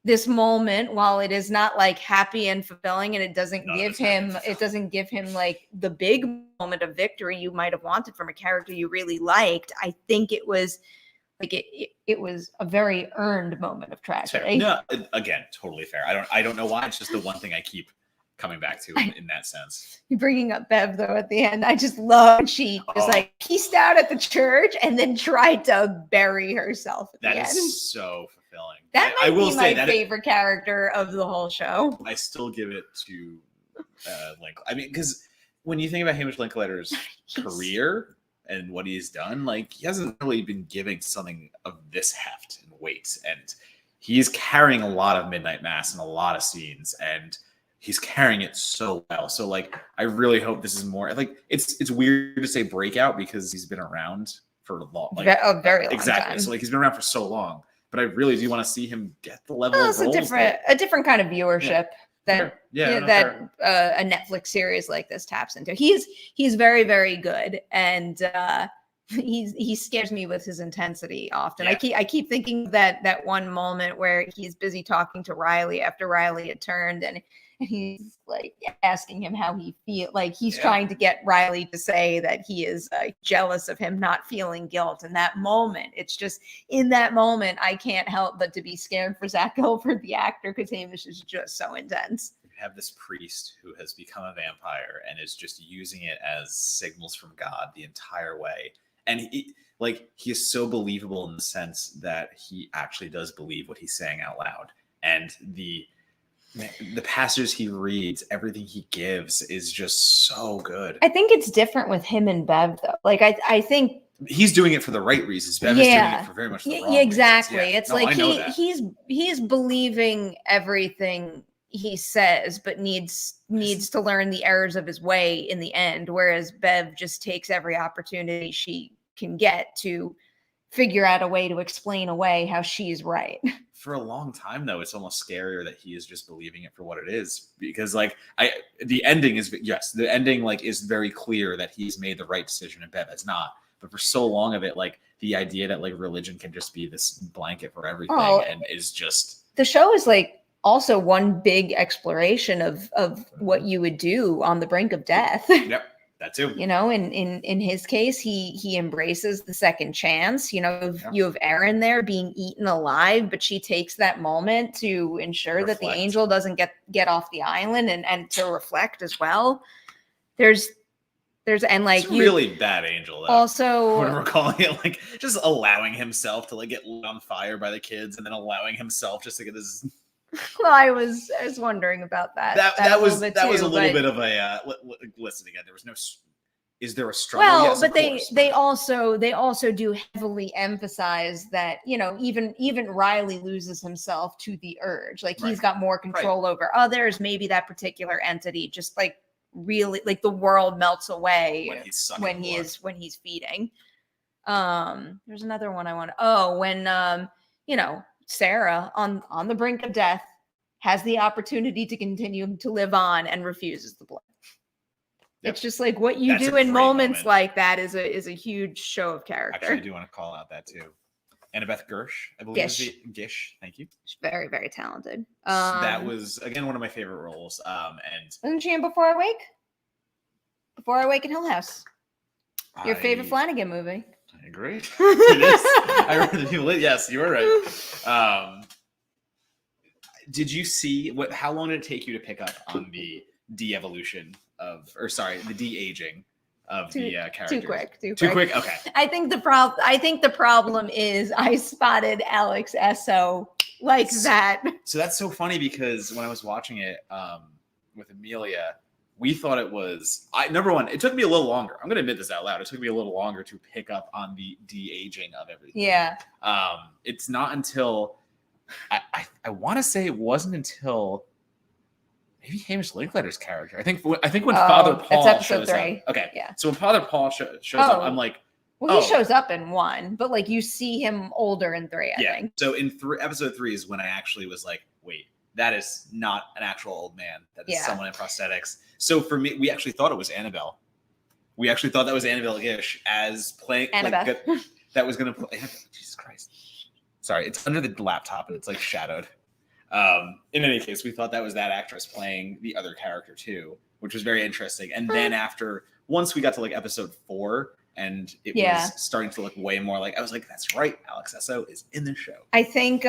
this moment, while it is not happy and fulfilling, and it doesn't give him the big moment of victory you might have wanted from a character you really liked, I think it was it was a very earned moment of tragedy. No, again, totally fair. I don't know why. It's just the one thing I keep coming back to in that sense. You're bringing up Bev though at the end. I just love she was peaced out at the church and then tried to bury herself at the end. That is so fulfilling. That might be my favorite character of the whole show. I still give it to I mean, because when you think about Hamish Linklater's career and what he's done, he hasn't really been giving something of this heft and weight, and he's carrying a lot of Midnight Mass and a lot of scenes, and he's carrying it so well. So like, I really hope this is more like it's weird to say breakout because he's been around for a long, like a very long exactly. time. So like he's been around for so long, but I really do want to see him get the level of It's roles a different kind of viewership that a Netflix series like this taps into. He's very, very good, and he scares me with his intensity often. Yeah. I keep thinking that one moment where he's busy talking to Riley after Riley had turned, and he's like asking him how he feels. Like he's trying to get Riley to say that he is jealous of him not feeling guilt. In that moment, it's just in that moment, I can't help but to be scared for Zach Gilford, the actor, because Hamish is just so intense. We have this priest who has become a vampire and is just using it as signals from God the entire way. And he is so believable in the sense that he actually does believe what he's saying out loud. And the passages he reads, everything he gives is just so good. I think it's different with him and Bev, though. Like, I think he's doing it for the right reasons. Bev is doing it for very much the wrong exactly. reasons. Yeah. It's he's believing everything he says, but needs to learn the errors of his way in the end. Whereas Bev just takes every opportunity she can get to figure out a way to explain away how she's right. For a long time, though, it's almost scarier that he is just believing it for what it is, because like the ending is is very clear that he's made the right decision and Bev has not. But for so long of it, like the idea that like religion can just be this blanket for everything and is just the show is like also one big exploration of what you would do on the brink of death. Yep. That too. You know, in his case, he embraces the second chance. You know, you have Erin there being eaten alive, but she takes that moment to ensure that the angel doesn't get off the island and to reflect as well. There's and like it's really bad angel though. Also, what we're calling it, like just allowing himself to like get lit on fire by the kids and then allowing himself just to get this. Well, I was wondering about that. That was a little bit of a listen again. There was no. Is there a struggle? Well, yes, but they also do heavily emphasize that, you know, even Riley loses himself to the urge. Like he's got more control over others. Maybe that particular entity just like really like the world melts away when he's feeding. There's another one I want to. When you know, Sarah on the brink of death has the opportunity to continue to live on and refuses the blood. Yep. It's just like what you do in moments like that is a huge show of character. Actually, I do want to call out that too. Annabeth Gersh, I believe. Gish, thank you. She's very, very talented. That was again one of my favorite roles. And wasn't she in Before I Wake? Before I Wake in Hill House. Your favorite Flanagan movie. I agree. It is. I remember the people. Yes, you were right. Did you see how long did it take you to pick up on the de-evolution the de-aging of the characters? Too quick. Okay. I think the problem is I spotted Alex Esso like that. So that's so funny because when I was watching it with Amelia, we thought it was number one, it took me a little longer. I'm gonna admit this out loud. It took me a little longer to pick up on the de-aging of everything. Yeah. It's not until I want to say it wasn't until maybe Hamish Linklater's character. I think when Father Paul shows 3. Up. Okay. Yeah. So when Father Paul shows up, I'm like, well, he shows up in 1, but like you see him older in 3. I think. So in episode 3 is when I actually was like, wait, that is not an actual old man. That is someone in prosthetics. So for me, we actually thought it was Annabelle. We actually thought that was Annabelle Gish as playing. Annabelle. That was going to play. Jesus Christ. Sorry, it's under the laptop and it's like shadowed. In any case, we thought that was that actress playing the other character too, which was very interesting. And then once we got to like episode 4 and it was starting to look way more like, I was like, that's right, Alex Esso is in the show. I think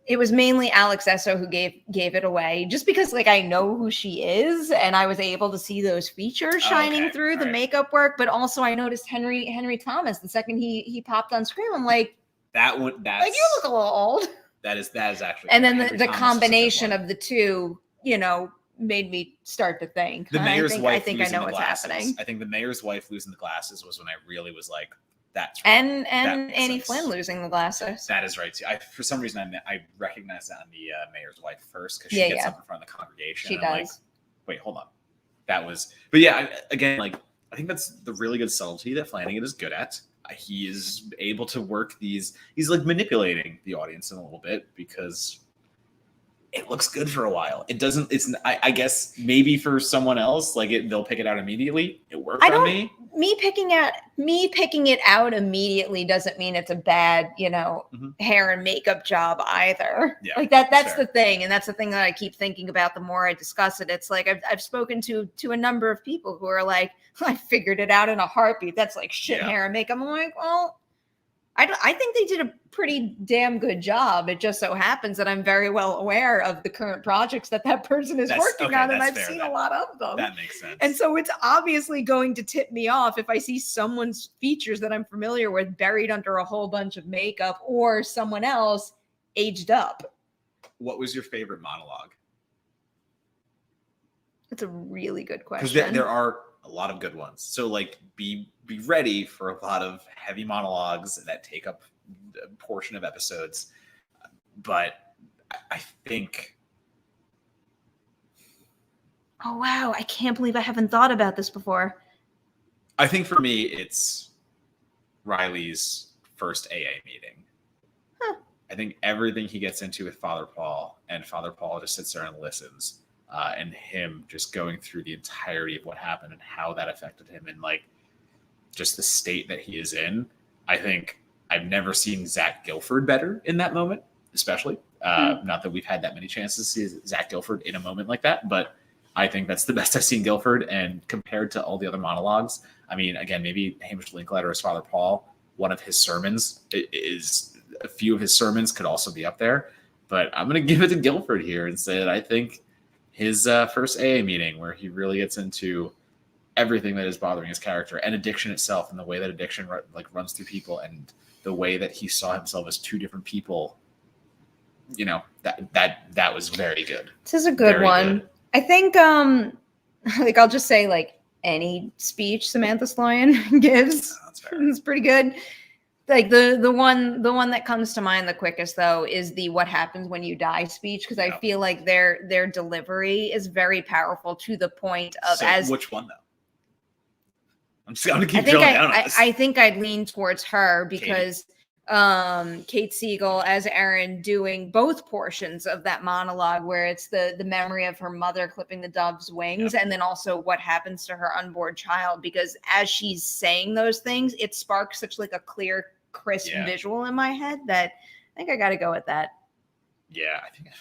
it was mainly Alex Esso who gave it away, just because like I know who she is and I was able to see those features shining through the makeup work, but also I noticed Henry Thomas the second he popped on screen. I'm like, that's like you look a little old. That is actually. And then the combination of the two, you know, made me start to think. The mayor's wife. I think I know what's happening. I think the mayor's wife losing the glasses was when I really was like, That's right. And That makes Annie sense. Flynn losing the glasses. That is right too. For some reason I recognized that on the mayor's wife first because she Yeah, gets yeah. up in front of the congregation. She and I'm does. like, wait, hold on. That was, but yeah, again, like I think that's the really good subtlety that Flanagan is good at. He is able to work these. He's like manipulating the audience in a little bit because it looks good for a while. It doesn't. It's. I guess maybe for someone else, like they'll pick it out immediately. It worked on me. Me picking it out immediately doesn't mean it's a bad, hair and makeup job either. Yeah, like that's fair. the thing, and that's the thing that I keep thinking about the more I discuss it. It's like I've spoken to a number of people who are like, I figured it out in a heartbeat. That's like shit hair and makeup. I'm like, well, I think they did a pretty damn good job. It just so happens that I'm very well aware of the current projects that person is working on, and I've seen a lot of them. That makes sense. And so it's obviously going to tip me off if I see someone's features that I'm familiar with buried under a whole bunch of makeup or someone else aged up. What was your favorite monologue? That's a really good question. Because there are a lot of good ones. So like be ready for a lot of heavy monologues that take up a portion of episodes. But I think, oh wow, I can't believe I haven't thought about this before. I think for me it's Riley's first AA meeting. I think everything he gets into with Father Paul, and Father Paul just sits there and listens. And him just going through the entirety of what happened and how that affected him and like just the state that he is in. I think I've never seen Zach Gilford better in that moment, especially. Not that we've had that many chances to see Zach Gilford in a moment like that, but I think that's the best I've seen Gilford. And compared to all the other monologues, I mean, again, maybe Hamish Linklater as Father Paul, one of his sermons is a few of his sermons could also be up there, but I'm going to give it to Gilford here and say that I think his first AA meeting where he really gets into everything that is bothering his character and addiction itself and the way that addiction runs through people and the way that he saw himself as two different people, that was very good. This is a good one. Good. I think I'll just say like any speech Samantha Sloyan gives is pretty good. Like the one that comes to mind the quickest though is the "What happens when you die" speech, because I feel like their delivery is very powerful to the point of which one though? I'm just gonna keep drilling down on this. I think I'd lean towards her because Kate Siegel as Erin doing both portions of that monologue where it's the memory of her mother clipping the dove's wings and then also what happens to her unborn child, because as she's saying those things it sparks such like a clear crisp visual in my head that I think I got to go with that. Yeah, I think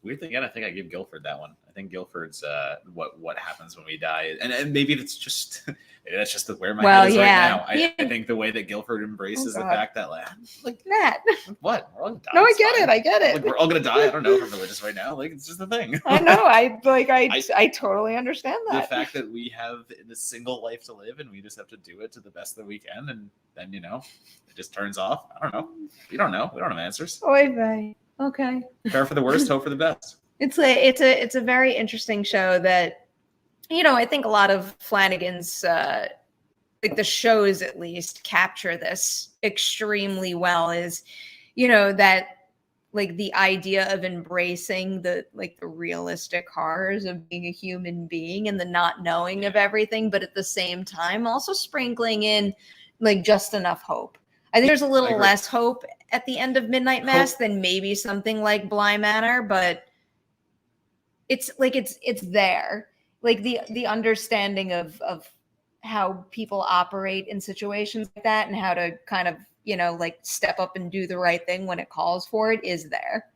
weird thing again, I think I give Gilford that one. I think Gilford's what happens when we die, and maybe it's just that's just where my head is right now. I think the way that Guilford embraces the fact that like that. What? We're all gonna die. No, I get it. Like, we're all gonna die. I don't know if I'm religious right now. Like it's just the thing. I know. I totally understand that. The fact that we have this single life to live and we just have to do it to the best that we can, and then it just turns off. I don't know. We don't know. We don't have answers. Oy vey. Okay. Prepare for the worst, hope for the best. It's a very interesting show that, I think a lot of Flanagan's, like the shows at least capture this extremely well is, that like the idea of embracing the realistic horrors of being a human being and the not knowing of everything, but at the same time also sprinkling in like just enough hope. I think there's a little less hope at the end of Midnight Mass than maybe something like Bly Manor, but it's like it's there. Like the understanding of how people operate in situations like that and how to kind of, like step up and do the right thing when it calls for it is there.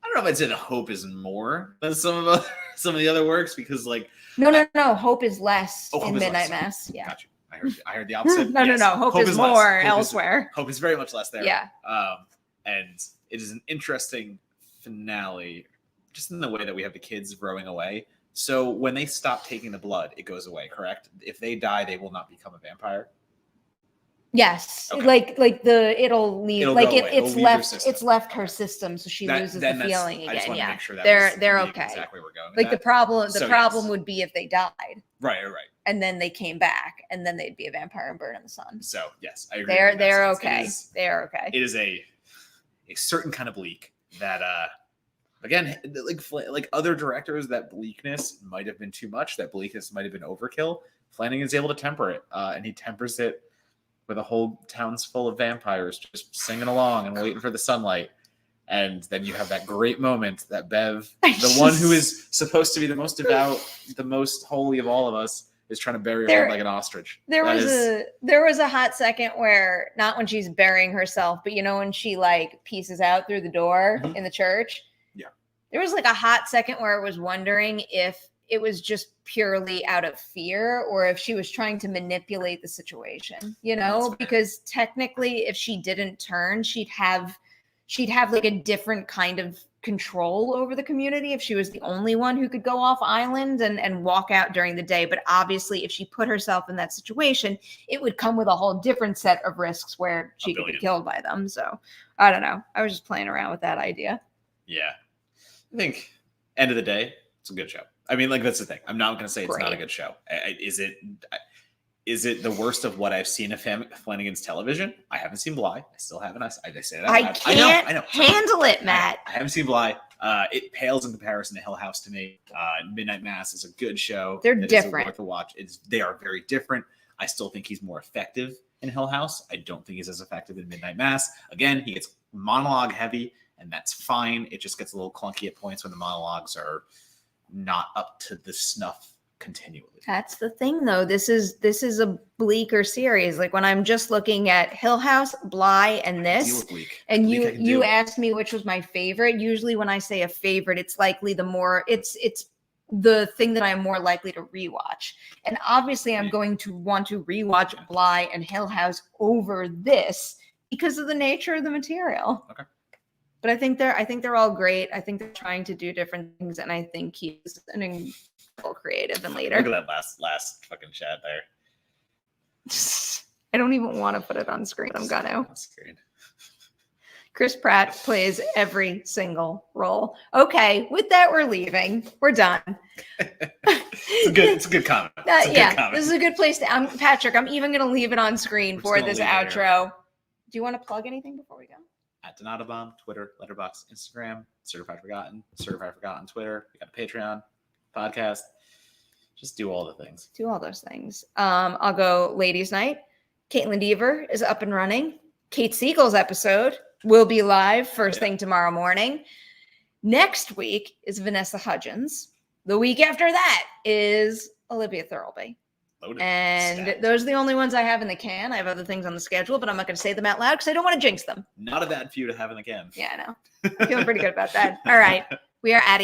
I don't know if I'd say the hope is more than some of the other works because like no, hope is less in Midnight Mass. Yeah. Gotcha. I heard the opposite. No. Hope is more elsewhere. Hope is very much less there. Yeah. And it is an interesting finale, just in the way that we have the kids growing away. So when they stop taking the blood, it goes away, correct? If they die, they will not become a vampire. Yes, Okay. like it'll leave It'll like go away. It'll it's leave your left system. left her Okay. system, so she That- loses then the that's- feeling I just again. wanted to Yeah, make sure that they're was okay. exactly where we're going. with Like the that. problem So, problem yes. would be if they died Right. and then they came back and then they'd be a vampire and burn in the sun. So yes, I agree. They're with that sense. okay. They're okay. It is a certain kind of bleak that again, like other directors, that bleakness might have been too much. That bleakness might have been overkill. Flanagan's able to temper it, and he tempers it with a whole town's full of vampires just singing along and waiting for the sunlight. And then you have that great moment that Bev, the one who is supposed to be the most devout, the most holy of all of us, is trying to bury her head like an ostrich. There was a hot second where, not when she's burying herself, but when she like pieces out through the door in the church. Yeah. There was like a hot second where I was wondering if it was just purely out of fear or if she was trying to manipulate the situation, because technically if she didn't turn, she'd have like a different kind of control over the community if she was the only one who could go off island and walk out during the day. But obviously if she put herself in that situation, it would come with a whole different set of risks where she could be killed by them. So I don't know. I was just playing around with that idea. Yeah. I think end of the day, it's a good show. I mean, like, that's the thing. I'm not going to say it's not a good show. Is it the worst of what I've seen of Flanagan's television? I haven't seen Bly. I still haven't. I say that. I can't handle it, Matt. I haven't seen Bly. It pales in comparison to Hill House to me. Midnight Mass is a good show. They're different. Worth a watch. They are very different. I still think he's more effective in Hill House. I don't think he's as effective in Midnight Mass. Again, he gets monologue heavy, and that's fine. It just gets a little clunky at points when the monologues are not up to the snuff continually. That's the thing, though. This is a bleaker series. Like when I'm just looking at Hill House, Bly, and this, and you asked me which was my favorite. Usually, when I say a favorite, it's likely it's the thing that I'm more likely to rewatch. And obviously, I'm going to want to rewatch Bly and Hill House over this because of the nature of the material. Okay. But I think they're all great. I think they're trying to do different things, and I think he's an incredible creative and leader. Look at that last fucking chat there. I don't even want to put it on screen. I'm gonna. On screen. Chris Pratt plays every single role. Okay, with that, we're leaving. We're done. It's a good comment. This is a good place to. Patrick, I'm even gonna leave it on screen for this outro. Do you want to plug anything before we go? At Donatobomb, Twitter, Letterboxd, Instagram, Certified Forgotten Twitter. We got a Patreon, podcast. Just do all the things. Do all those things. I'll go Ladies' Night. Caitlin Deaver is up and running. Kate Siegel's episode will be live first thing tomorrow morning. Next week is Vanessa Hudgens. The week after that is Olivia Thirlby. And those are the only ones I have in the can. I have other things on the schedule, but I'm not going to say them out loud because I don't want to jinx them. Not a bad few to have in the can. Yeah, I know. I'm feeling pretty good about that. All right. We are out of